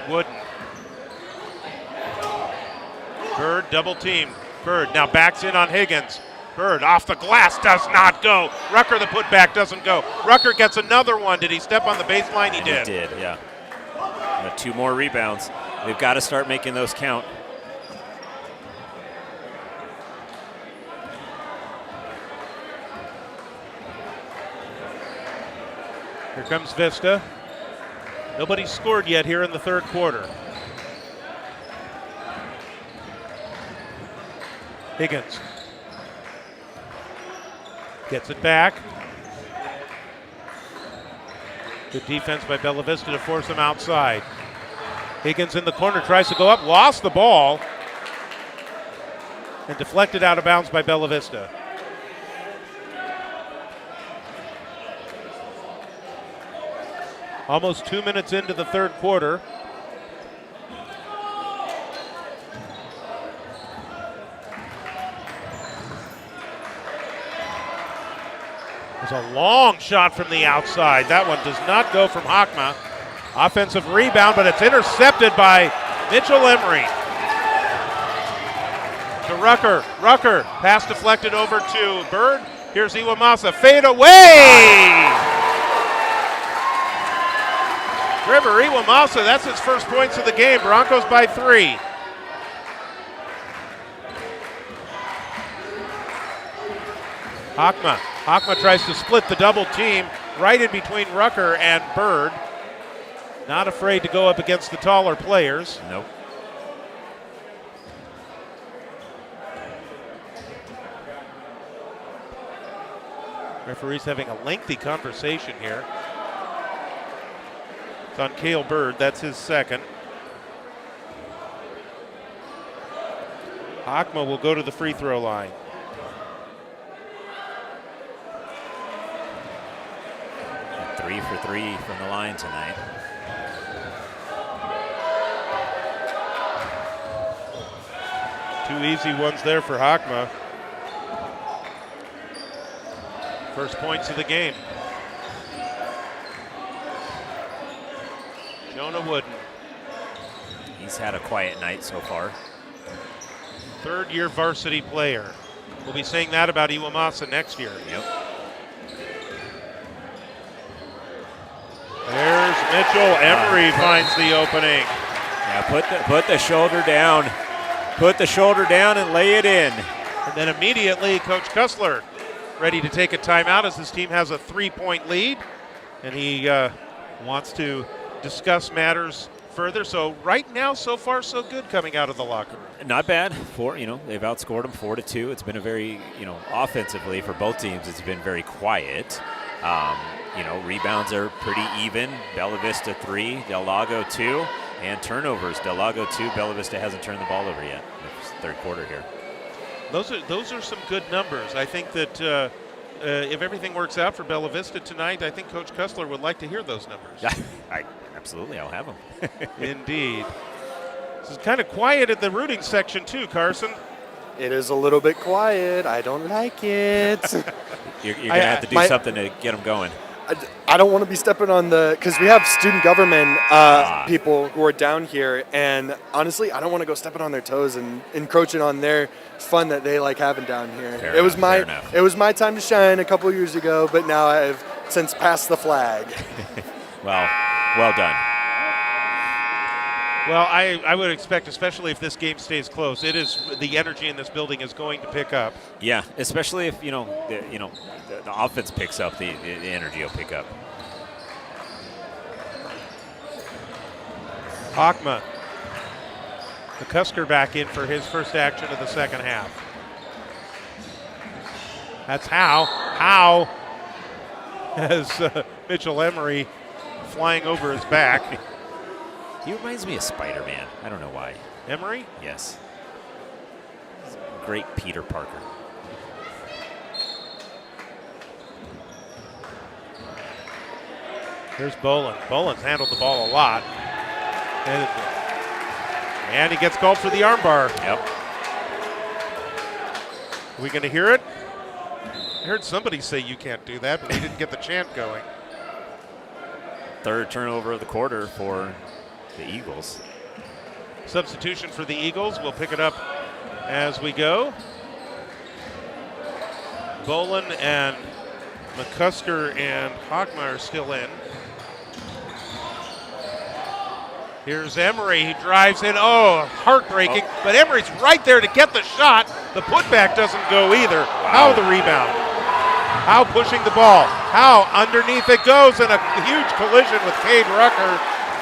Wooden. Bird double teamed. Bird now backs in on Higgins. Bird off the glass, does not go. Rucker the putback doesn't go. Rucker gets another one. Did he step on the baseline? He did. He did, yeah. 2 more rebounds. They've got to start making those count. Here comes Vista. Nobody's scored yet here in the third quarter. Higgins gets it back. Good defense by Bella Vista to force him outside. Higgins in the corner, tries to go up, lost the ball, and deflected out of bounds by Bella Vista. Almost 2 minutes into the third quarter. There's a long shot from the outside. That one does not go from Hakma. Offensive rebound, but it's intercepted by Mitchell Emery. To Rucker. Rucker, pass deflected over to Bird. Here's Iwamasa, fade away! Trevor Iwamasa, that's his first points of the game. Broncos by 3. Hakma tries to split the double team right in between Rucker and Bird. Not afraid to go up against the taller players. Nope. Referee's having a lengthy conversation here. It's on Cale Bird, that's his second. Hakma will go to the free throw line. And 3 for 3 from the line tonight. Two easy ones there for Hakma. First points of the game. Jonah Wooden. He's had a quiet night so far. Third-year varsity player. We'll be saying that about Iwamasa next year. Yep. There's Mitchell. Emery finds the opening. Yeah, put the shoulder down. Put the shoulder down and lay it in. And then immediately, Coach Kussler ready to take a timeout as his team has a 3-point lead. And he wants to discuss matters further. So right now, so far, so good coming out of the locker room. Not bad. They've outscored them 4-2. It's been a very, offensively for both teams, it's been very quiet. Rebounds are pretty even. Bella Vista 3, Del Lago 2, and turnovers. Del Lago 2, Bella Vista hasn't turned the ball over yet in the third quarter here. Those are some good numbers. I think that if everything works out for Bella Vista tonight, I think Coach Kussler would like to hear those numbers. Absolutely, I'll have them. Indeed. This is kind of quiet at the rooting section too, Carson. It is a little bit quiet. I don't like it. You're going to have to do something to get them going. I don't want to be stepping on because we have student government people who are down here, and honestly, I don't want to go stepping on their toes and encroaching on their fun that they like having down here. It was my time to shine a couple years ago, but now I have since passed the flag. Well done. Well, I would expect, especially if this game stays close, the energy in this building is going to pick up. Yeah, especially if the offense picks up, the energy will pick up. Hakma, the Cusker back in for his first action of the second half. That's How has Mitchell Emery flying over his back. He reminds me of Spider-Man. I don't know why. Emery? Yes. Great Peter Parker. Here's Bolin. Bolin's handled the ball a lot. And he gets called for the armbar. Yep. Are we going to hear it? I heard somebody say you can't do that, but he didn't get the chant going. Third turnover of the quarter for the Eagles. Substitution for the Eagles. We'll pick it up as we go. Bolin and McCusker and Hakma are still in. Here's Emery. He drives in. Oh, heartbreaking. Oh. But Emery's right there to get the shot. The putback doesn't go either. Wow. How the rebound. How pushing the ball. How underneath it goes, and a huge collision with Cade Rucker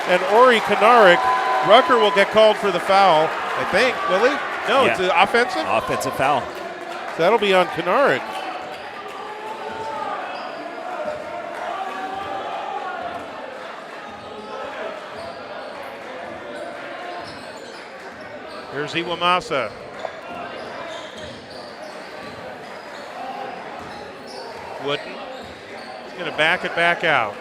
and Ori Kanarik. Rucker will get called for the foul, I think. Will he? No, yeah. It's an offensive? Offensive foul. So that'll be on Kanarik. Here's Iwamasa. Wooden. He's going to back it back out.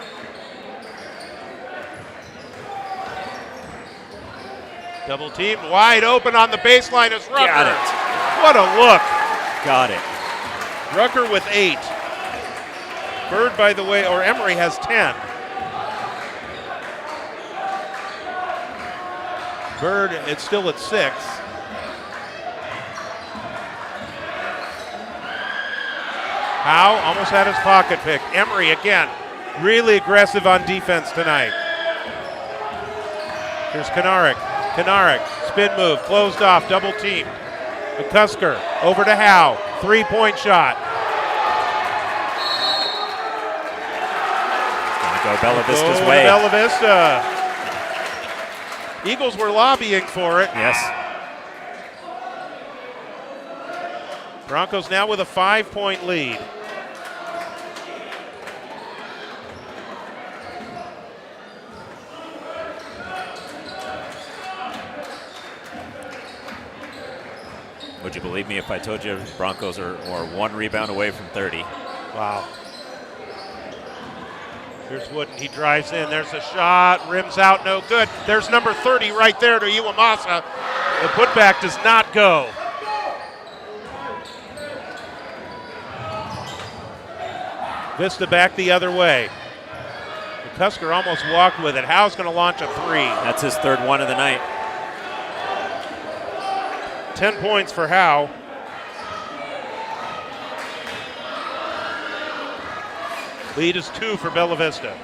Double team, wide open on the baseline is Rucker. Got it. What a look. Got it. Rucker with 8. Bird, by the way, or Emery has 10. Bird, it's still at 6. Howe almost had his pocket picked. Emery again, really aggressive on defense tonight. Here's Kanarick. Kanarick, spin move, closed off, double team. McCusker over to Howe, 3-point shot. Gonna go Bella Vista's Go way. to Bella Vista. Eagles were lobbying for it. Yes. Broncos now with a 5-point lead. Would you believe me if I told you Broncos are 1 rebound away from 30? Wow. Here's Wooden, he drives in, there's a shot, rims out, no good. There's number 30 right there to Iwamasa. The putback does not go. Vista back the other way. McCusker almost walked with it. Howe's going to launch a 3. That's his 3rd one of the night. 10 points for Howe. Lead is 2 for Bella Vista.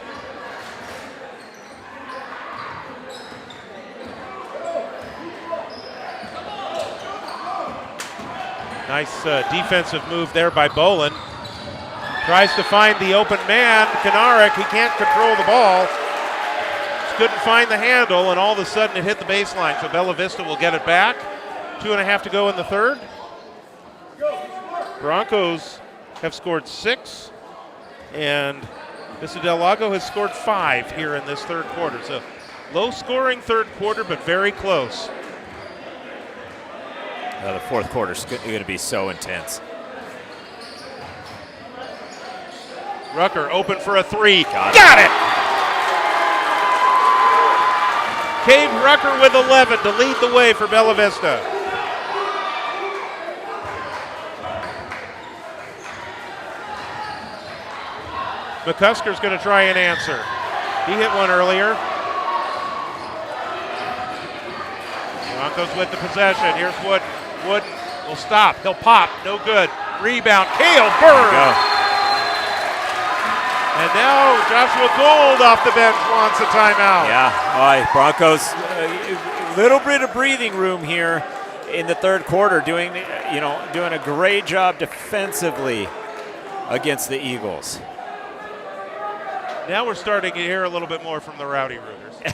Nice defensive move there by Bolin. Tries to find the open man, Kanarick. He can't control the ball. Just couldn't find the handle, and all of a sudden it hit the baseline. So Bella Vista will get it back. 2.5 to go in the third. Broncos have scored 6, and Vista del Lago has scored 5 here in this third quarter. So low-scoring third quarter, but very close. The fourth quarter's going to be so intense. Rucker open for a 3. Got it! Cade Rucker with 11 to lead the way for Bella Vista. McCusker's going to try and answer. He hit one earlier. Broncos with the possession. Here's Wooden. Wooden will stop. He'll pop. No good. Rebound. Cale Bird. And now Joshua Gold off the bench wants a timeout. Yeah, all right, Broncos, a little bit of breathing room here in the third quarter, doing a great job defensively against the Eagles. Now we're starting to hear a little bit more from the Rowdy Rooters.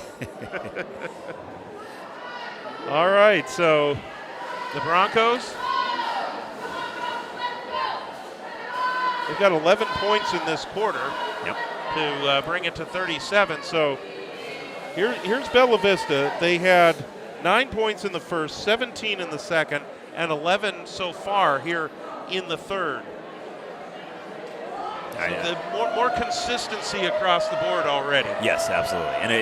All right, so the Broncos, they've got 11 points in this quarter to bring it to 37. So here's Bella Vista. They had 9 points in the first, 17 in the second, and 11 so far here in the third. So more consistency across the board already. Yes, absolutely. And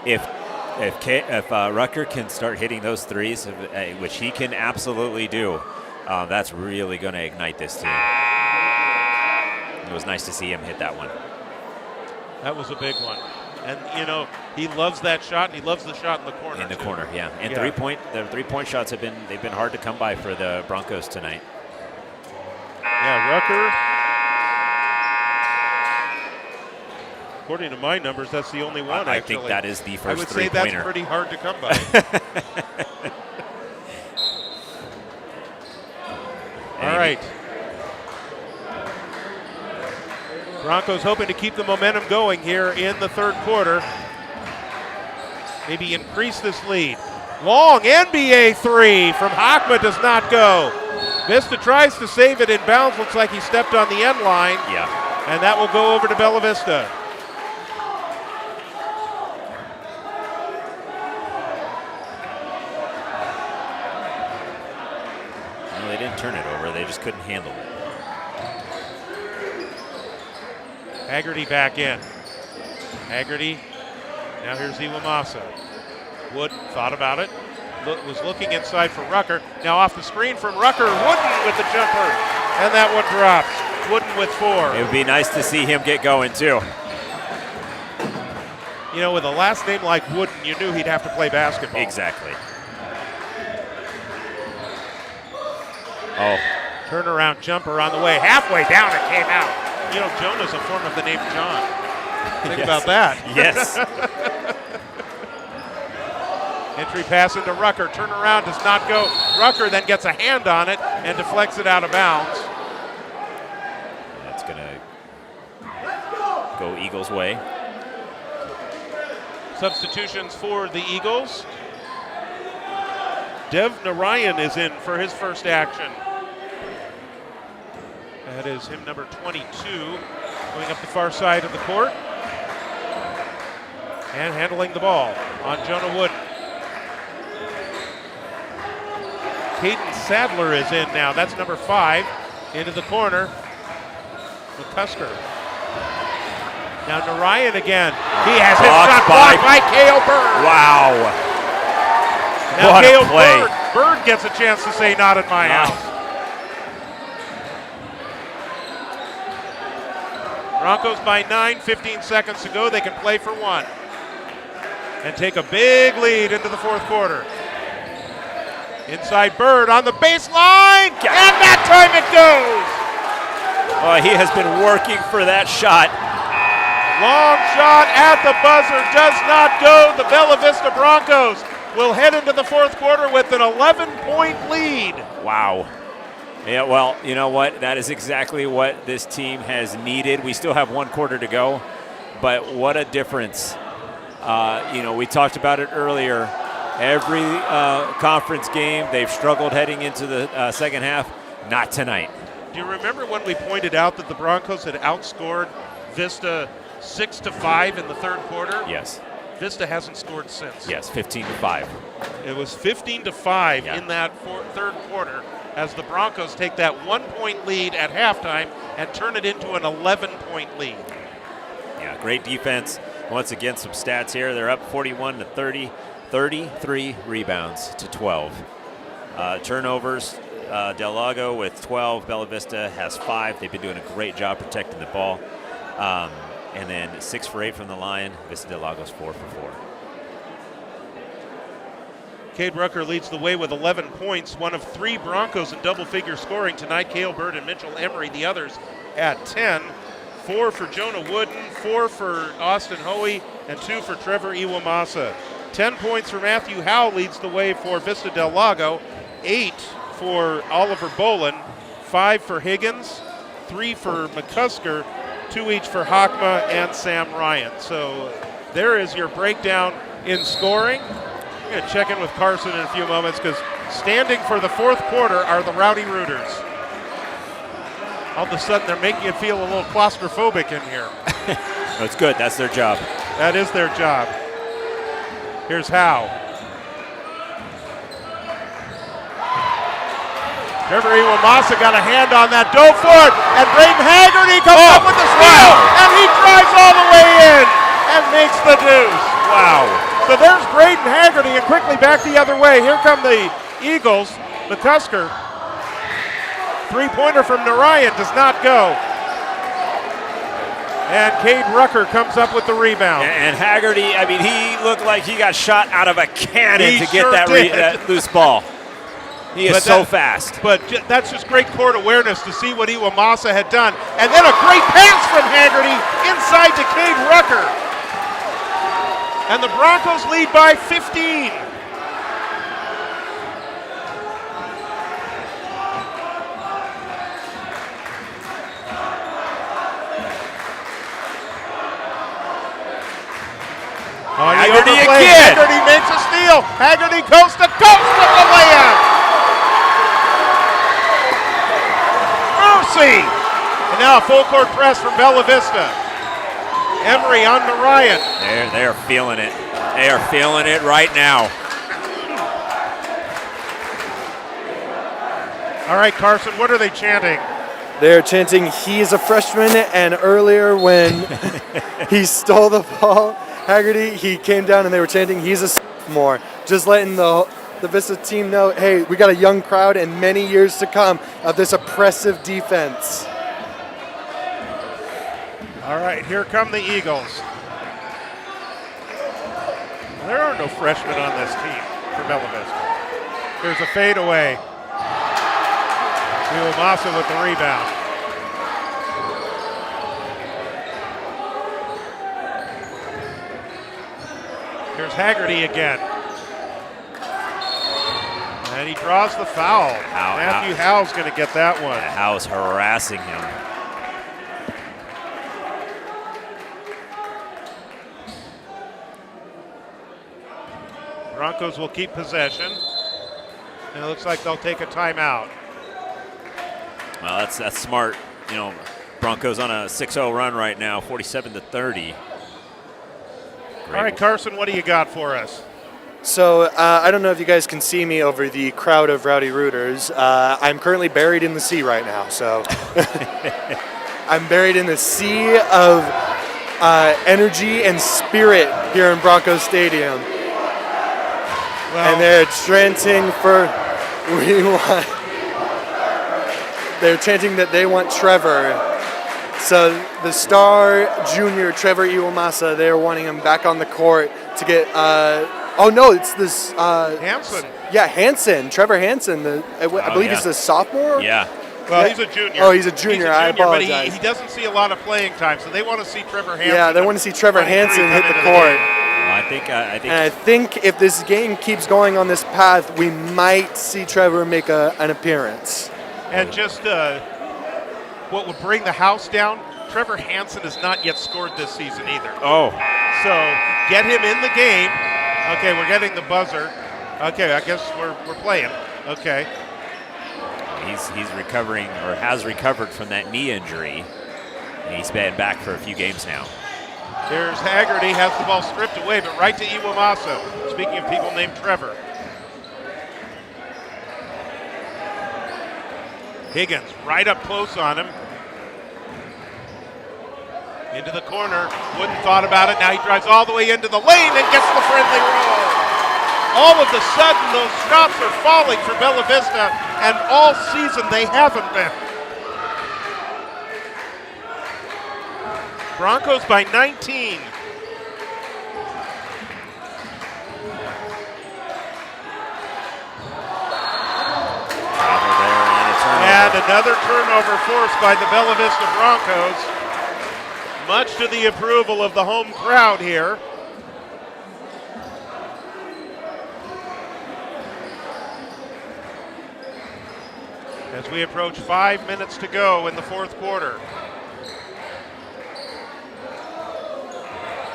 if Rucker can start hitting those threes, which he can absolutely do, that's really going to ignite this team. It was nice to see him hit that one. That was a big one. And, he loves that shot, and he loves the shot in the corner. In the too. corner, yeah. And Yeah. the three-point shots they've been hard to come by for the Broncos tonight. Yeah, Rucker. According to my numbers, that's the only one. I actually. think that is the first I would say three-pointer. that's pretty hard to come by. All right. Broncos hoping to keep the momentum going here in the third quarter. Maybe increase this lead. Long NBA 3 from Hakma does not go. Vista tries to save it in bounds. Looks like he stepped on the end line. Yeah. And that will go over to Bella Vista. No, they didn't turn it over. They just couldn't handle it. Haggerty back in. Haggerty. Now here's Iwamasa. Wood thought about it. Was looking inside for Rucker. Now off the screen from Rucker. Wooden with the jumper. And that one drops. Wooden with 4. It would be nice to see him get going, too. You know, with a last name like Wooden, you knew he'd have to play basketball. Exactly. Oh. Turnaround jumper on the way. Halfway down, it came out. You know, Jonah's a form of the name John. Think about that. Yes. Entry pass into Rucker. Turnaround does not go. Rucker then gets a hand on it and deflects it out of bounds. That's going to go Eagles' way. Substitutions for the Eagles. Dev Narayan is in for his first action. That is him, number 22, going up the far side of the court and handling the ball on Jonah Wooden. Caden Sadler is in now. That's number 5 into the corner. McCusker. Now Narayan again. He has his shot blocked by Cale Bird. Wow. Now What Cale a play. Bird gets a chance to say not at my house. Broncos by 9, 15 seconds to go. They can play for 1 and take a big lead into the fourth quarter. Inside Bird on the baseline, and that time it goes. Oh, he has been working for that shot. Long shot at the buzzer does not go. The Bella Vista Broncos will head into the fourth quarter with an 11-point lead. Wow. Yeah, well, you know what? That is exactly what this team has needed. We still have 1 quarter to go, but what a difference. You know, we talked about it earlier. Every conference game, they've struggled heading into the second half. Not tonight. Do you remember when we pointed out that the Broncos had outscored Vista 6-5 in the third quarter? Yes. Vista hasn't scored since. Yes, 15-5. It was 15-5 Yeah. in that third quarter as the Broncos take that 1-point lead at halftime and turn it into an 11-point lead. Yeah, great defense. Once again, some stats here. They're up 41-30, 33 rebounds to 12. Turnovers, Del Lago with 12. Bella Vista has 5. They've been doing a great job protecting the ball. And then 6 for 8 from the line. Vista Del Lago's 4 for 4. Cade Rucker leads the way with 11 points, one of 3 Broncos in double-figure scoring tonight. Cale Bird and Mitchell Emery, the others at 10. 4 for Jonah Wooden, 4 for Austin Hoey, and 2 for Trevor Iwamasa. 10 points for Matthew Howe leads the way for Vista Del Lago. 8 for Oliver Bolin, 5 for Higgins, 3 for McCusker, 2 each for Hockma and Sam Ryan. So there is your breakdown in scoring. I'm going to check in with Carson in a few moments because standing for the fourth quarter are the Rowdy Rooters. All of a sudden, they're making you feel a little claustrophobic in here. That's good. That's their job. That is their job. Here's Howe. Trevor Iwamasa got a hand on that. Dove for it, and Braden Haggerty comes up with the steal, and he drives all the way in and makes the deuce. Wow. So there's Braden Haggerty, and quickly back the other way. Here come the Eagles. McCusker. Three-pointer from Narayan does not go. And Cade Rucker comes up with the rebound. And Haggerty, I mean, he looked like he got shot out of a cannon He to get sure that loose ball. He is so fast. But that's just great court awareness to see what Iwamasa had done. And then a great pass from Haggerty inside to Cade Rucker. And the Broncos lead by 15. Haggerty again. Haggerty makes a steal. Haggerty coast to coast with the layup. Mercy. And now a full court press from Bella Vista. Emery on Narayan. They're feeling it. They are feeling it right now. All right, Carson, what are they chanting? They're chanting, "He is a freshman," and earlier when he stole the ball, Haggerty, he came down and they were chanting, "He's a sophomore," just letting the Vista team know, hey, we got a young crowd and many years to come of this oppressive defense. All right, here come the Eagles. There are no freshmen on this team for Bella Vista. Here's a fadeaway. Iwamasa with the rebound. Here's Haggerty again. And he draws the foul. Matthew Howe's going to get that one. Yeah, Howe's harassing him. Broncos will keep possession. And it looks like they'll take a timeout. Well, that's smart. You know, Broncos on a 6-0 run right now, 47-30. All right, Carson, what do you got for us? So I don't know if you guys can see me over the crowd of rowdy rooters. I'm currently buried in the sea right now. So I'm buried in the sea of energy and spirit here in Broncos Stadium. Well, And they're chanting for they're chanting that they want Trevor. So the star junior, Trevor Iwamasa, they're wanting him back on the court to get, it's this. Hansen. Yeah, Hansen, Trevor Hansen. I believe he's a sophomore? Yeah. Well, he's a junior. Oh, he's a junior. I apologize. But he doesn't see a lot of playing time, so they want to see Trevor Hansen. Yeah, they want to see Trevor Hansen hit the court. I And I think if this game keeps going on this path, we might see Trevor make an appearance. And just what would bring the house down, Trevor Hansen has not yet scored this season either. Oh. So get him in the game. Okay, we're getting the buzzer. Okay, I guess we're playing. Okay. He's recovering, or has recovered from that knee injury. And he's been back for a few games now. There's Haggerty, has the ball stripped away, but right to Iwamasa. Speaking of people named Trevor. Higgins right up close on him. Into the corner. Wouldn't thought about it. Now he drives all the way into the lane and gets the friendly roll. All of a sudden, those shots are falling for Bella Vista, and all season they haven't been. Broncos by 19. And another turnover forced by the Bella Vista Broncos. Much to the approval of the home crowd here. As we approach 5 minutes to go in the fourth quarter.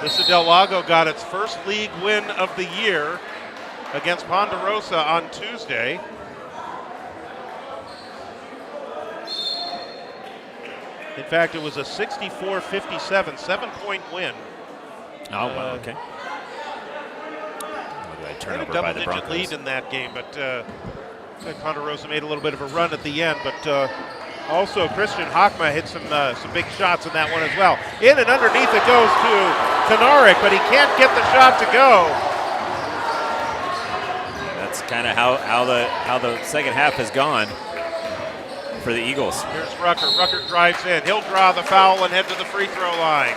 Vista del Lago got its first league win of the year against Ponderosa on Tuesday. In fact, it was a 64-57 7-point win. Oh, well, okay. Had a double-digit lead in that game, but Ponderosa made a little bit of a run at the end. But also, Christian Hockma hit some big shots in that one as well. In and underneath it goes to Kanaric, but he can't get the shot to go. That's kind of how the second half has gone for the Eagles. Here's Rucker. Rucker drives in. He'll draw the foul and head to the free throw line.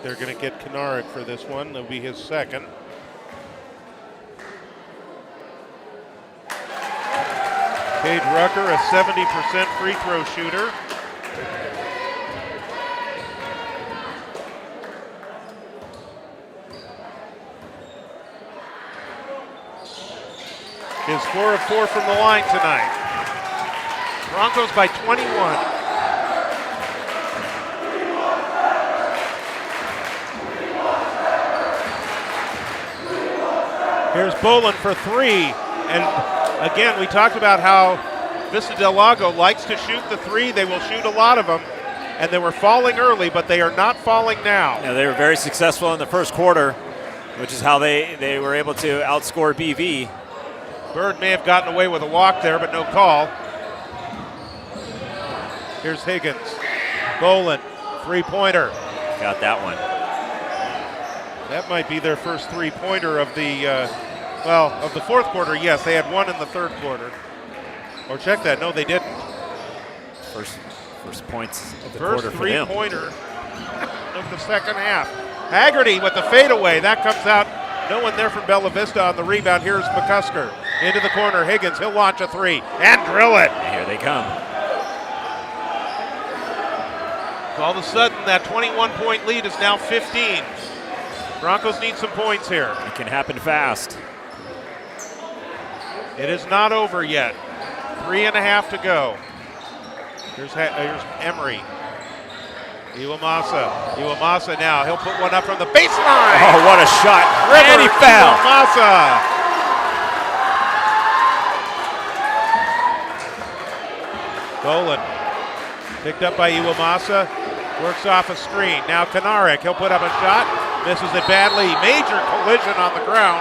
They're going to get Kanaric for this one. That'll be his second. Cade Rucker, a 70% free throw shooter. Is 4 of 4 from the line tonight. Broncos by 21. Here's Bolin for 3. And again, we talked about how Vista del Lago likes to shoot the 3. They will shoot a lot of them. And they were falling early, but they are not falling now. Yeah, they were very successful in the first quarter, which is how they were able to outscore BV. Bird may have gotten away with a walk there, but no call. Here's Higgins. Bolin, three-pointer. Got that one. That might be their first three-pointer of the, of the fourth quarter. Yes, they had one in the third quarter. Or check that. No, they didn't. First points of the First quarter for them. three-pointer of the second half. Haggerty with the fadeaway. That comes out. No one there from Bella Vista on the rebound. Here's McCusker. Into the corner. Higgins. He'll launch a three and drill it. Here they come. All of a sudden, that 21-point lead is now 15. Broncos need some points here. It can happen fast. It is not over yet. 3.5 to go. Here's Emery. Iwamasa now. He'll put one up from the baseline. Oh, what a shot. And he fouled. Iwamasa. Golan. Picked up by Iwamasa. Works off a screen. Now Kanarek. He'll put up a shot. Misses it badly. Major collision on the ground.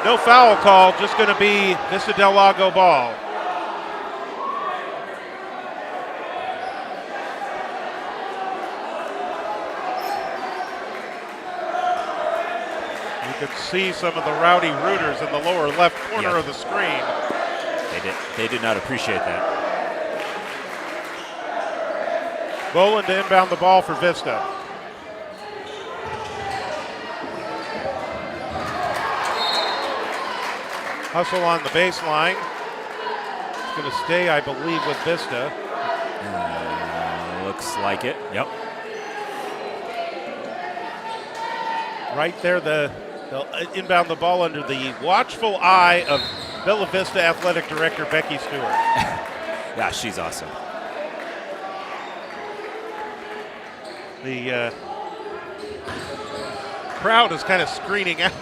No foul call. Just going to be Vista Del Lago ball. You can see some of the rowdy rooters in the lower left corner of the screen. They did not appreciate that. Boland to inbound the ball for Vista. Hustle on the baseline. It's going to stay, I believe, with Vista. Looks like it. Yep. Right there, they'll inbound the ball under the watchful eye of Bella Vista Athletic Director Becky Stewart. Yeah, she's awesome. The crowd is kind of screening out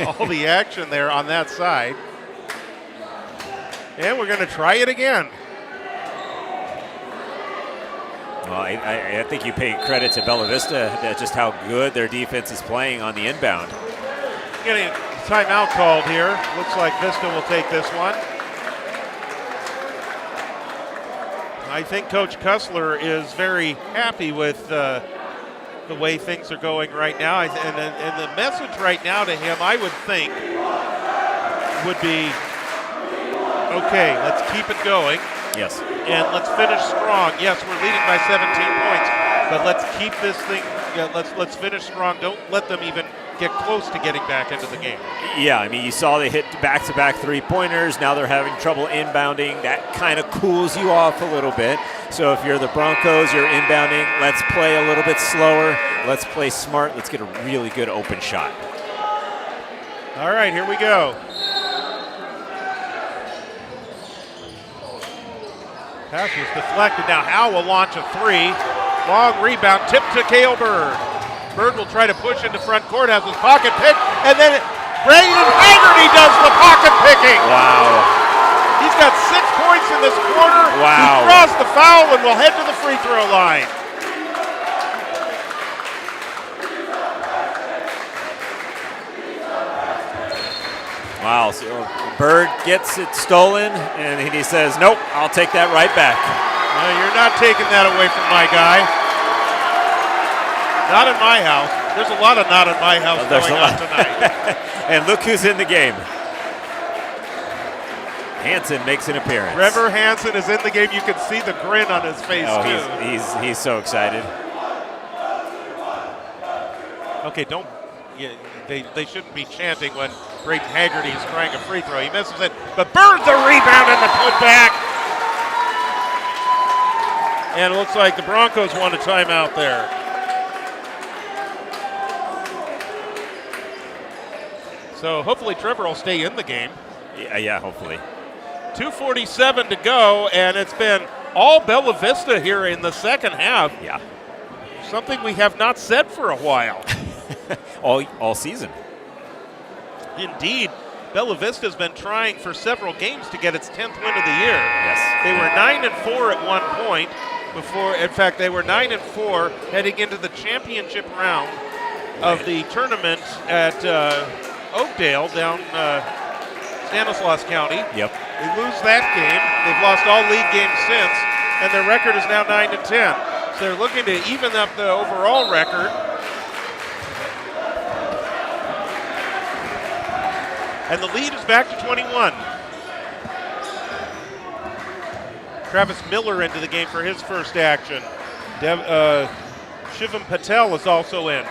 all the action there on that side. And we're going to try it again. Well, I think you pay credit to Bella Vista just how good their defense is playing on the inbound. Getting a timeout called here. Looks like Vista will take this one. I think Coach Kussler is very happy with the way things are going right now. And the message right now to him, I would think, would be, okay, let's keep it going. Yes. And let's finish strong. Yes, we're leading by 17 points, but let's keep this thing, let's finish strong. Don't let them even get close to getting back into the game. Yeah, I mean, you saw they hit back-to-back three-pointers. Now they're having trouble inbounding. That kind of cools you off a little bit. So if you're the Broncos, you're inbounding, let's play a little bit slower. Let's play smart. Let's get a really good open shot. All right, here we go. Pass was deflected. Now Howe will launch a three. Long rebound, tip to Cale Bird. Bird will try to push into front court, has his pocket picked, and then Brandon Haggerty does the pocket picking. Wow. He's got 6 points in this quarter. Wow. He draws the foul and will head to the free throw line. Wow, so Bird gets it stolen, and he says, nope, I'll take that right back. No, you're not taking that away from my guy. Not in my house. There's a lot of not in my house going on tonight. And look who's in the game. Hansen makes an appearance. Trevor Hansen is in the game. You can see the grin on his face, too. He's so excited. Okay, don't. Yeah, they shouldn't be chanting when Brayton Haggerty is trying a free throw. He misses it, but Bird the rebound and the putback. And it looks like the Broncos want a timeout there. So hopefully Trevor will stay in the game. Yeah, hopefully. 2:47 to go, and it's been all Bella Vista here in the second half. Yeah. Something we have not said for a while. all season. Indeed, Bella Vista has been trying for several games to get its 10th win of the year. Yes. They were 9-4 at one point before. In fact, they were 9-4 heading into the championship round of the tournament at Oakdale down Stanislaus County. Yep. They lose that game. They've lost all league games since, and their record is now 9-10. So they're looking to even up the overall record. And the lead is back to 21. Travis Miller into the game for his first action. Shivam Patel is also in.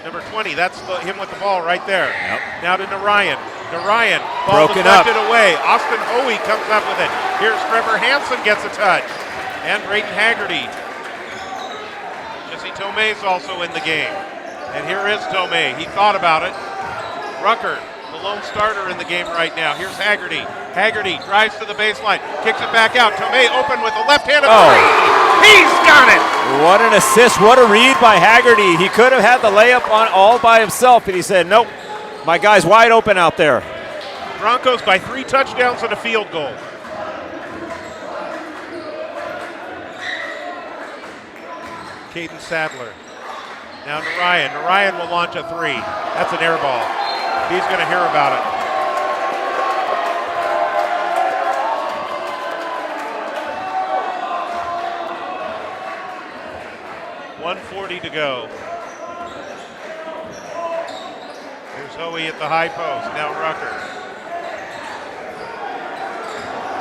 Number 20, that's him with the ball right there. Yep. Now to Narayan. Narayan, ball deflected away. Austin Hoey comes up with it. Here's Trevor Hansen gets a touch. And Braden Haggerty. Jesse Tomei's also in the game. And here is Tomei. He thought about it. Rucker, the lone starter in the game right now. Here's Haggerty. Haggerty drives to the baseline, kicks it back out. Tomei open with the left-handed three. He's got it! What an assist. What a read by Haggerty. He could have had the layup on all by himself, but he said, nope, my guy's wide open out there. Broncos by 3 touchdowns and a field goal. Caden Sadler. Now Narayan. Narayan will launch a 3. That's an air ball. He's going to hear about it. .140 to go. Here's Hoey at the high post. Now Rucker.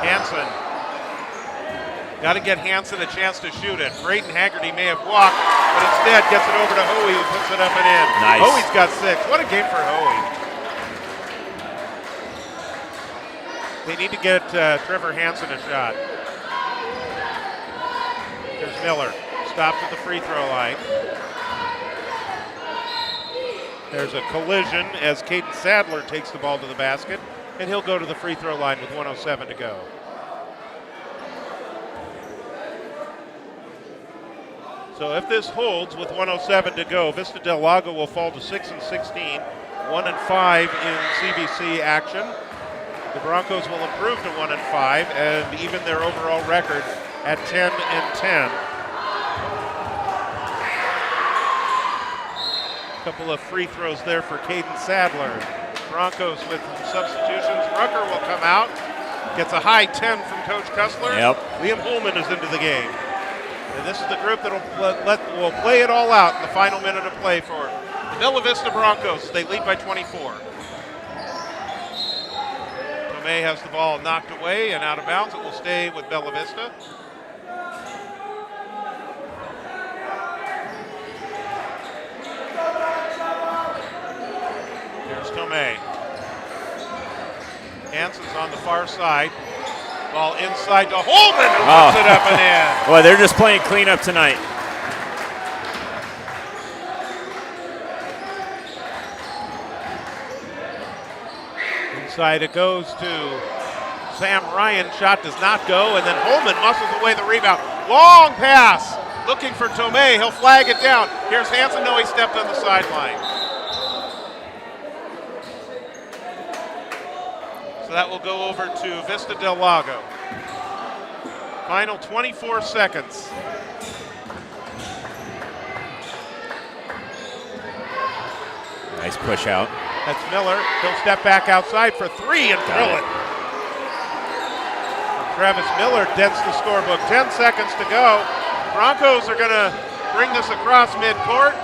Hansen. Got to get Hansen a chance to shoot it. Braden Haggerty may have walked, but instead gets it over to Hoey, who puts it up and in. Nice. Hoey's got 6. What a game for Hoey. They need to get Trevor Hansen a shot. There's Miller. Stops at the free throw line. There's a collision as Caden Sadler takes the ball to the basket, and he'll go to the free throw line with 1:07 to go. So if this holds with 1:07 to go, Vista Del Lago will fall to 6-16, 1-5 in CVC action. The Broncos will improve to 1-5 and even their overall record at 10-10. Couple of free throws there for Caden Sadler. Broncos with substitutions. Rucker will come out. Gets a high 10 from Coach Kessler. Yep. Liam Holman is into the game. And this is the group that will play it all out in the final minute of play for the Bella Vista Broncos. They lead by 24. Tomei has the ball knocked away and out of bounds. It will stay with Bella Vista. Tomei. Hansen's on the far side. Ball inside to Holman, who puts it up and in. Well, they're just playing cleanup tonight. Inside it goes to Sam Ryan. Shot does not go, and then Holman muscles away the rebound. Long pass. Looking for Tomei. He'll flag it down. Here's Hansen. No, he stepped on the sideline. So that will go over to Vista Del Lago. Final 24 seconds. Nice push out. That's Miller. He'll step back outside for 3 and drill it. Travis Miller dents the scorebook. 10 seconds to go. Broncos are going to bring this across midcourt.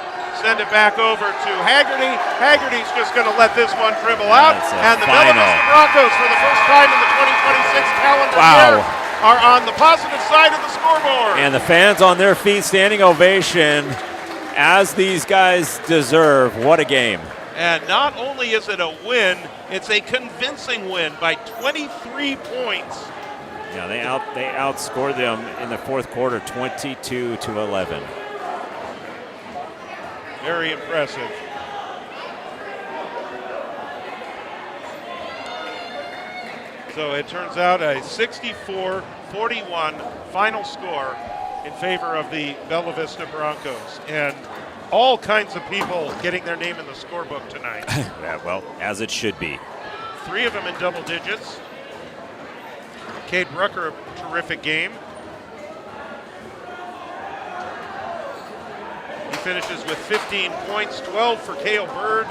Send it back over to Haggerty. Haggerty's just going to let this one dribble out. And the Bella Vista Broncos, for the first time in the 2026 calendar year, are on the positive side of the scoreboard. And the fans on their feet, standing ovation, as these guys deserve. What a game. And not only is it a win, it's a convincing win by 23 points. Yeah, they outscored them in the fourth quarter 22-11. Very impressive. So it turns out a 64-41 final score in favor of the Bella Vista Broncos. And all kinds of people getting their name in the scorebook tonight. Yeah, well, as it should be. 3 of them in double digits. Cade Rucker, a terrific game. He finishes with 15 points, 12 for Cale Bird,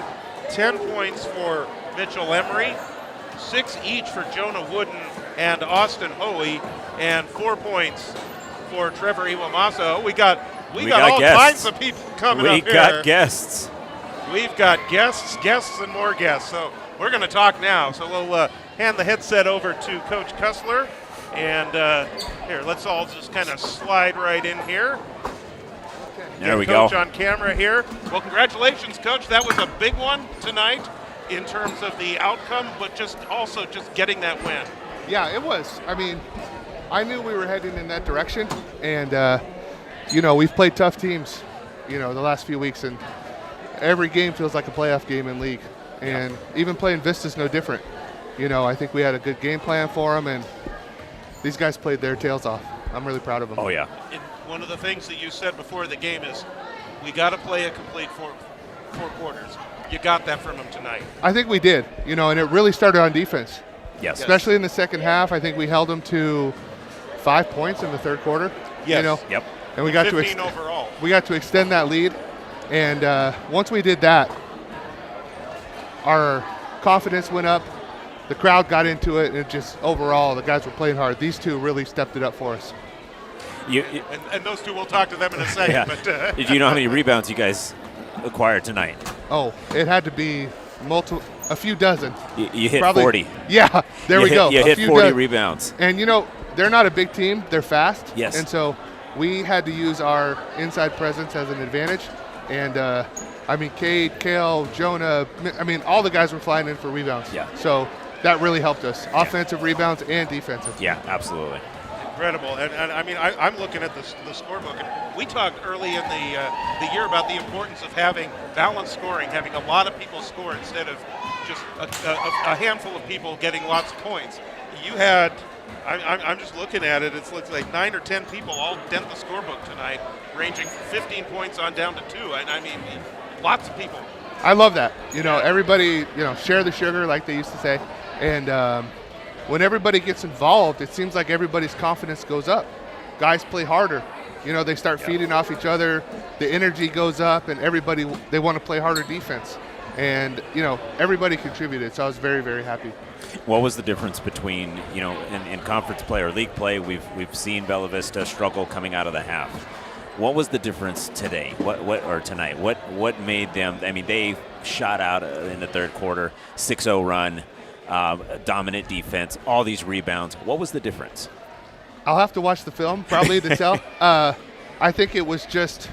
10 points for Mitchell Emery, 6 each for Jonah Wooden and Austin Hoey, and 4 points for Trevor Iwamasa. We got all guests. kinds of people coming up here. We got guests. We've got guests, and more guests. So we're going to talk now. So we'll hand the headset over to Coach Cussler. And here, let's all just kind of slide right in here. There we Coach go. on camera here. Well, congratulations, Coach. That was a big one tonight in terms of the outcome, but just getting that win. Yeah, it was. I mean, I knew we were heading in that direction, and we've played tough teams, the last few weeks, and every game feels like a playoff game in league, and even playing Vista's no different. I think we had a good game plan for them, and these guys played their tails off. I'm really proud of them. Oh, yeah. And one of the things that you said before the game is we got to play a complete four quarters. You got that from them tonight. I think we did, and it really started on defense. Yes. Especially in the second half. I think we held them to 5 points in the third quarter. Yes. Yep. And we got 15 overall. We got to extend that lead, and once we did that, our confidence went up. The crowd got into it, and just overall, the guys were playing hard. These two really stepped it up for us. And those two, we'll talk to them in a second. Yeah. But Did you know how many rebounds you guys acquired tonight? Oh, it had to be a few dozen. You hit Probably, 40. Yeah, there we go. You A hit few 40 dozen. rebounds. And, they're not a big team. They're fast. Yes. And so we had to use our inside presence as an advantage. And, Cade, Kale, Jonah, all the guys were flying in for rebounds. Yeah. So that really helped us, offensive rebounds and defensive. Yeah, absolutely. incredible. And I'm looking at the scorebook. And we talked early in the year about the importance of having balanced scoring, having a lot of people score instead of just a handful of people getting lots of points. You had, I'm just looking at it, it looks like 9 or 10 people all dent the scorebook tonight, ranging from 15 points on down to 2. And I mean, lots of people. I love that. Everybody, share the sugar, like they used to say. And when everybody gets involved, it seems like everybody's confidence goes up. Guys play harder. They start feeding off each other. The energy goes up, and everybody, they want to play harder defense. And, everybody contributed, so I was very, very happy. What was the difference between, in conference play or league play, we've seen Bella Vista struggle coming out of the half. What was the difference today? Or tonight? What made them? I mean, they shot out in the third quarter, 6-0 run, dominant defense, all these rebounds. What was the difference? I'll have to watch the film probably to tell. I think it was just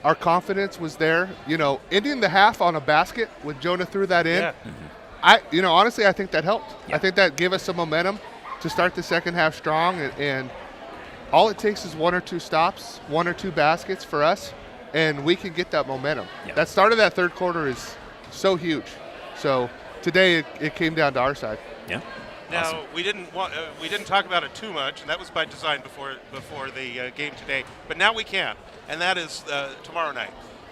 our confidence was there. Ending the half on a basket when Jonah threw that in. Yeah. Mm-hmm. Honestly, I think that helped. Yeah. I think that gave us some momentum to start the second half strong, and all it takes is 1 or 2 stops, 1 or 2 baskets for us, and we can get that momentum. Yeah. That start of that third quarter is so huge. So today it came down to our side. Yeah. Now awesome. we didn't talk about it too much, and that was by design before the game today. But now we can, and that is tomorrow night,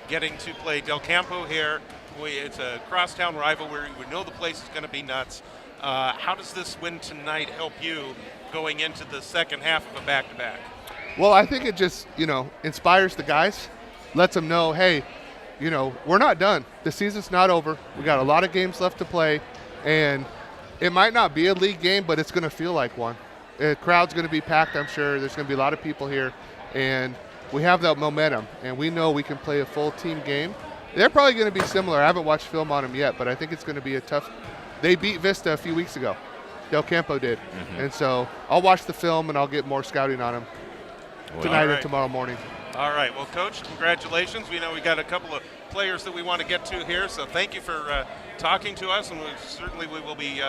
getting to play Del Campo here. It's a crosstown rivalry. We know the place is going to be nuts. How does this win tonight help you going into the second half of a back-to-back? Well, I think it just, inspires the guys, lets them know, hey, we're not done. The season's not over. We got a lot of games left to play, and it might not be a league game, but it's going to feel like one. The crowd's going to be packed, I'm sure. There's going to be a lot of people here, and we have that momentum, and we know we can play a full team game. They're probably going to be similar. I haven't watched film on them yet, but I think it's going to be a tough – they beat Vista a few weeks ago. Del Campo did. Mm-hmm. And so I'll watch the film, and I'll get more scouting on them tonight and tomorrow morning. All right. Well, Coach, congratulations. We know we got a couple of players that we want to get to here, so thank you for talking to us, and we will be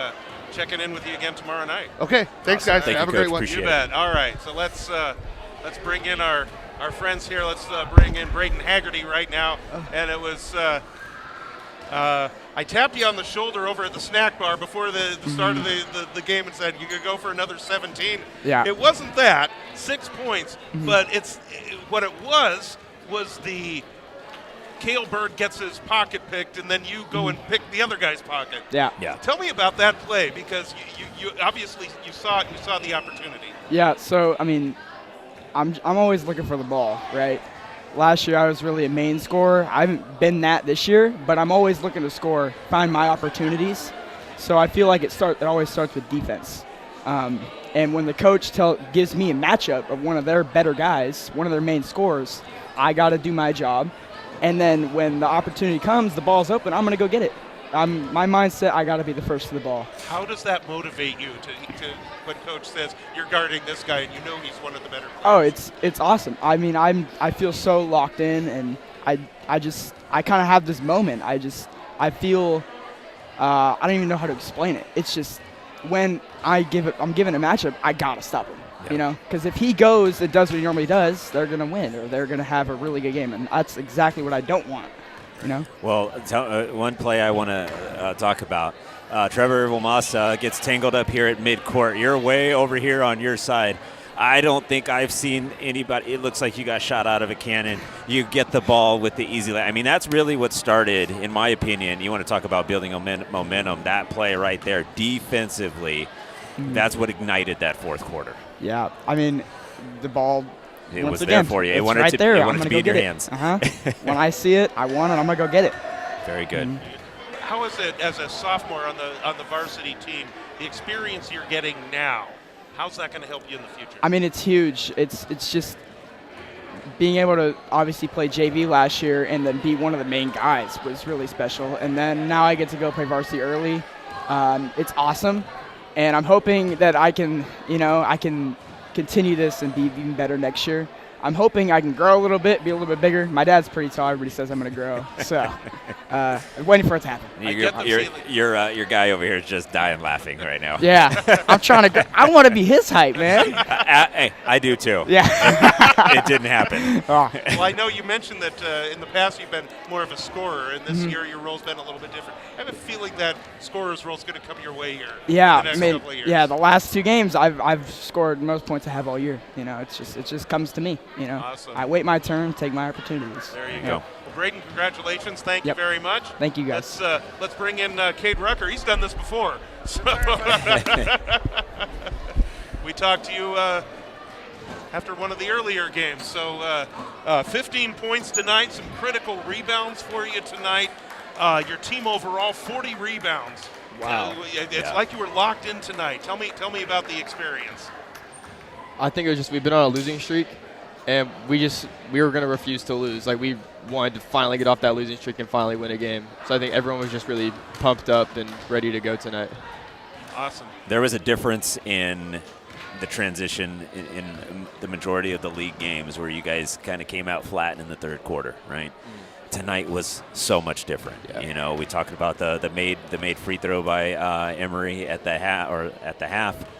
checking in with you again tomorrow night. Okay. Thanks, awesome. guys. Thank Have you, a great Coach. one. Appreciate You bet. All right. So let's bring in our friends here. Let's bring in Braden Haggerty right now. And it was I tapped you on the shoulder over at the snack bar before the start of the game and said you could go for another 17. Yeah. It wasn't that, 6 points, but what it was the Cale Bird gets his pocket picked, and then you go and pick the other guy's pocket. Yeah. Tell me about that play, because you obviously you saw it, you saw the opportunity. Yeah. So I mean, I'm always looking for the ball, right? Last year I was really a main scorer. I haven't been that this year, but I'm always looking to score, find my opportunities. So I feel like it always starts with defense. And when the coach gives me a matchup of one of their better guys, one of their main scorers, I got to do my job. And then when the opportunity comes, the ball's open, I'm going to go get it. my mindset, I got to be the first to the ball. How does that motivate you to when coach says you're guarding this guy and you know he's one of the better players? Oh, it's awesome. I mean, I feel so locked in, and I kind of have this moment. I feel I don't even know how to explain it. It's just when I'm given a matchup, I gotta stop him. Yep. You know, because if he goes and does what he normally does, they're gonna win, or they're gonna have a really good game, and that's exactly what I don't want. You know. Well, one play I want to talk about. Trevor Vilmasa gets tangled up here at midcourt. You're way over here on your side. I don't think I've seen anybody. It looks like you got shot out of a cannon. You get the ball with the easy. I mean, that's really what started, in my opinion. You want to talk about building momentum. That play right there, defensively, that's what ignited that fourth quarter. Yeah, I mean, the ball. It once was again, there for you. It's It wanted right to, there. it wanted I'm to gonna be in go your get hands. it. When I see it, I want it. I'm gonna go get it. Very good. How is it as a sophomore on the varsity team? The experience you're getting now, how's that going to help you in the future? I mean, it's huge. It's just being able to obviously play JV last year and then be one of the main guys was really special. And then now I get to go play varsity early. It's awesome, and I'm hoping that I can continue this and be even better next year. I'm hoping I can grow a little bit, be a little bit bigger. My dad's pretty tall. Everybody says I'm going to grow. So I'm waiting for it to happen. Your guy over here is just dying laughing right now. Yeah. I'm trying to – I want to be his height, man. Hey, I do too. Yeah. It didn't happen. Oh. Well, I know you mentioned that in the past you've been more of a scorer, and this year your role's been a little bit different. I have a feeling that scorer's role's going to come your way here. Yeah, in the next couple of years. yeah. The last 2 games, I've scored most points I have all year. You know, it just comes to me. You know, Awesome. I wait my turn, take my opportunities. There you Yeah. go. Well, Braden, congratulations. Thank you Yep. very much. Thank you, guys. Let's bring in Cade Rucker. He's done this before. So we talked to you after one of the earlier games. So 15 points tonight, some critical rebounds for you tonight. Your team overall, 40 rebounds. Wow. It's like you were locked in tonight. Tell me about the experience. I think it was just we've been on a losing streak, and we were going to refuse to lose. Like, we wanted to finally get off that losing streak and finally win a game. So I think everyone was just really pumped up and ready to go tonight. Awesome. There was a difference in the transition in the majority of the league games where you guys kind of came out flat in the third quarter, right? Tonight was so much different. Yeah. You know, we talked about the made free throw by Emery at the half,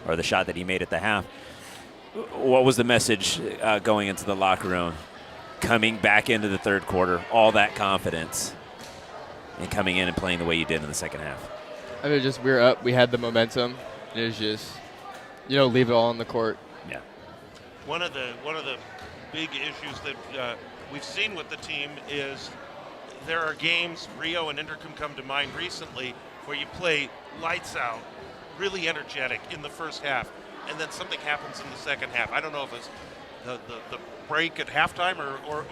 or the shot that he made at the half. What was the message going into the locker room, coming back into the third quarter, all that confidence, and coming in and playing the way you did in the second half? I mean, we were up, we had the momentum. It was just, leave it all on the court. Yeah. One of the big issues that we've seen with the team is there are games, Rio and Intercom come to mind recently, where you play lights out, really energetic in the first half, and then something happens in the second half. I don't know if it's the break at halftime or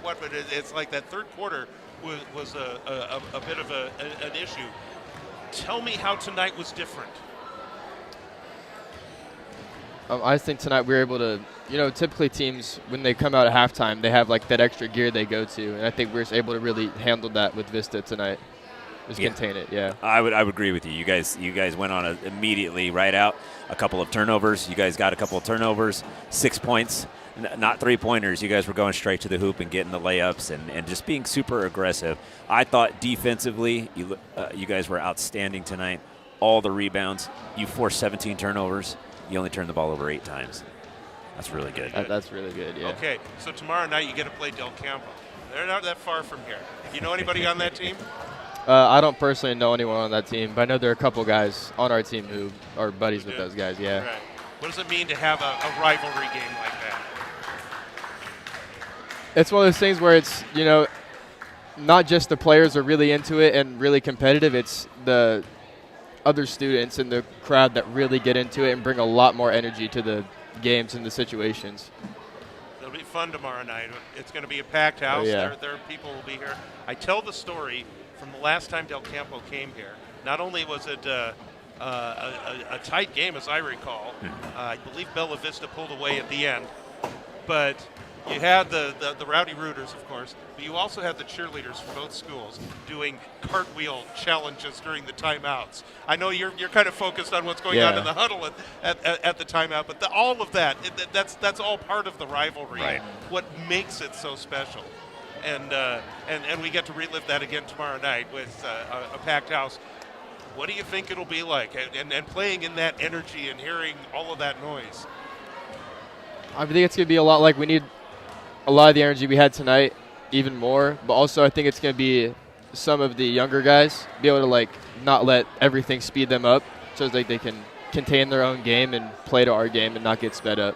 what, but it's like that third quarter was a bit of an issue. Tell me how tonight was different. I think tonight we were able to, typically teams, when they come out at halftime, they have like that extra gear they go to. And I think we were able to really handle that with Vista tonight. Just contain it, yeah. I would agree with you. You guys went on immediately right out. A couple of turnovers. You guys got a couple of turnovers. 6 points, not 3-pointers. You guys were going straight to the hoop and getting the layups and just being super aggressive. I thought defensively, you guys were outstanding tonight. All the rebounds. You forced 17 turnovers. You only turned the ball over 8 times. That's really good. That's really good, yeah. Okay, so tomorrow night you get to play Del Campo. They're not that far from here. You know anybody on that team? I don't personally know anyone on that team, but I know there are a couple guys on our team who are buddies with those guys, yeah. Right. What does it mean to have a rivalry game like that? It's one of those things where it's, not just the players are really into it and really competitive, it's the other students in the crowd that really get into it and bring a lot more energy to the games and the situations. It'll be fun tomorrow night. It's going to be a packed house. Oh, yeah. There people will be here. I tell the story from the last time Del Campo came here. Not only was it a tight game, as I recall, I believe Bella Vista pulled away at the end, but You had the Rowdy Rooters, of course, but you also had the cheerleaders from both schools doing cartwheel challenges during the timeouts. I know you're kind of focused on what's going on in the huddle at the timeout, but all of that, that's all part of the rivalry. Right. What makes it so special. And we get to relive that again tomorrow night with a packed house. What do you think it'll be like? And playing in that energy and hearing all of that noise. I think it's going to be a lot like we need a lot of the energy we had tonight, even more. But also I think it's going to be some of the younger guys be able to like not let everything speed them up, so like they can contain their own game and play to our game and not get sped up.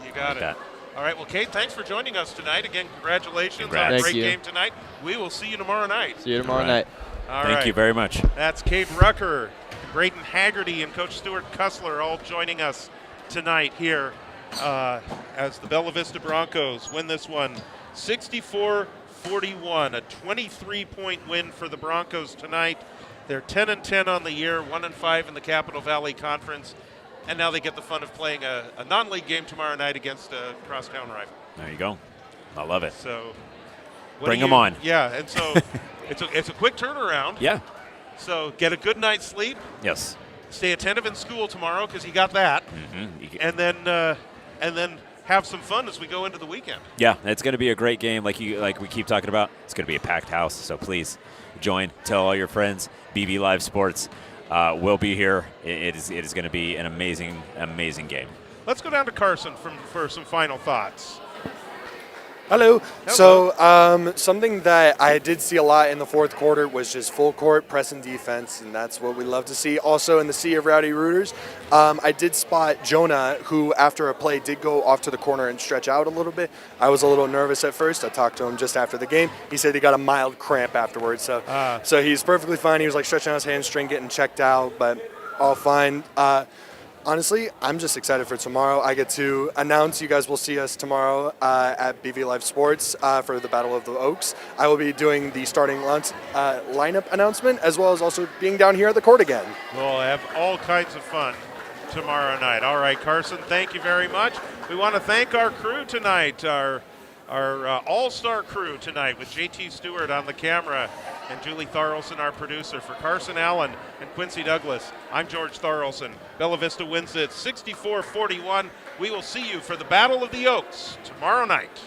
You got it. All right, well, Kate, thanks for joining us tonight. Again, congratulations on a Thank great you. game tonight. We will see you tomorrow night. See you tomorrow night. All Thank right. you very much. That's Kate Rucker, Braden Haggerty, and Coach Stuart Kussler all joining us tonight here as the Bella Vista Broncos win this one 64-41, a 23-point win for the Broncos tonight. They're 10-10 on the year, 1-5 in the Capital Valley Conference, and now they get the fun of playing a non-league game tomorrow night against a crosstown rival. There you go. I love it. So Bring them on. Yeah, and so it's a quick turnaround. Yeah. So get a good night's sleep. Yes. Stay attentive in school tomorrow because you got that, and then have some fun as we go into the weekend. Yeah, it's going to be a great game, like we keep talking about. It's going to be a packed house, so please join. Tell all your friends. BB Live Sports will be here. It is going to be an amazing game. Let's go down to Carson for some final thoughts. Hello. So something that I did see a lot in the fourth quarter was just full court press and defense, and that's what we love to see. Also in the sea of Rowdy Rooters, I did spot Jonah, who after a play did go off to the corner and stretch out a little bit. I was a little nervous at first. I talked to him just after the game. He said he got a mild cramp afterwards, so he's perfectly fine. He was like stretching out his hamstring, getting checked out, but all fine. Honestly, I'm just excited for tomorrow. I get to announce you guys will see us tomorrow at BV Live Sports for the Battle of the Oaks. I will be doing the starting lineup announcement as well as also being down here at the court again. We'll have all kinds of fun tomorrow night. All right, Carson, thank you very much. We want to thank our crew tonight, our all-star crew tonight with JT Stewart on the camera and Julie Tharlson, our producer. For Carson Allen and Quincy Douglas, I'm George Tharlson. Bella Vista wins it 64-41. We will see you for the Battle of the Oaks tomorrow night.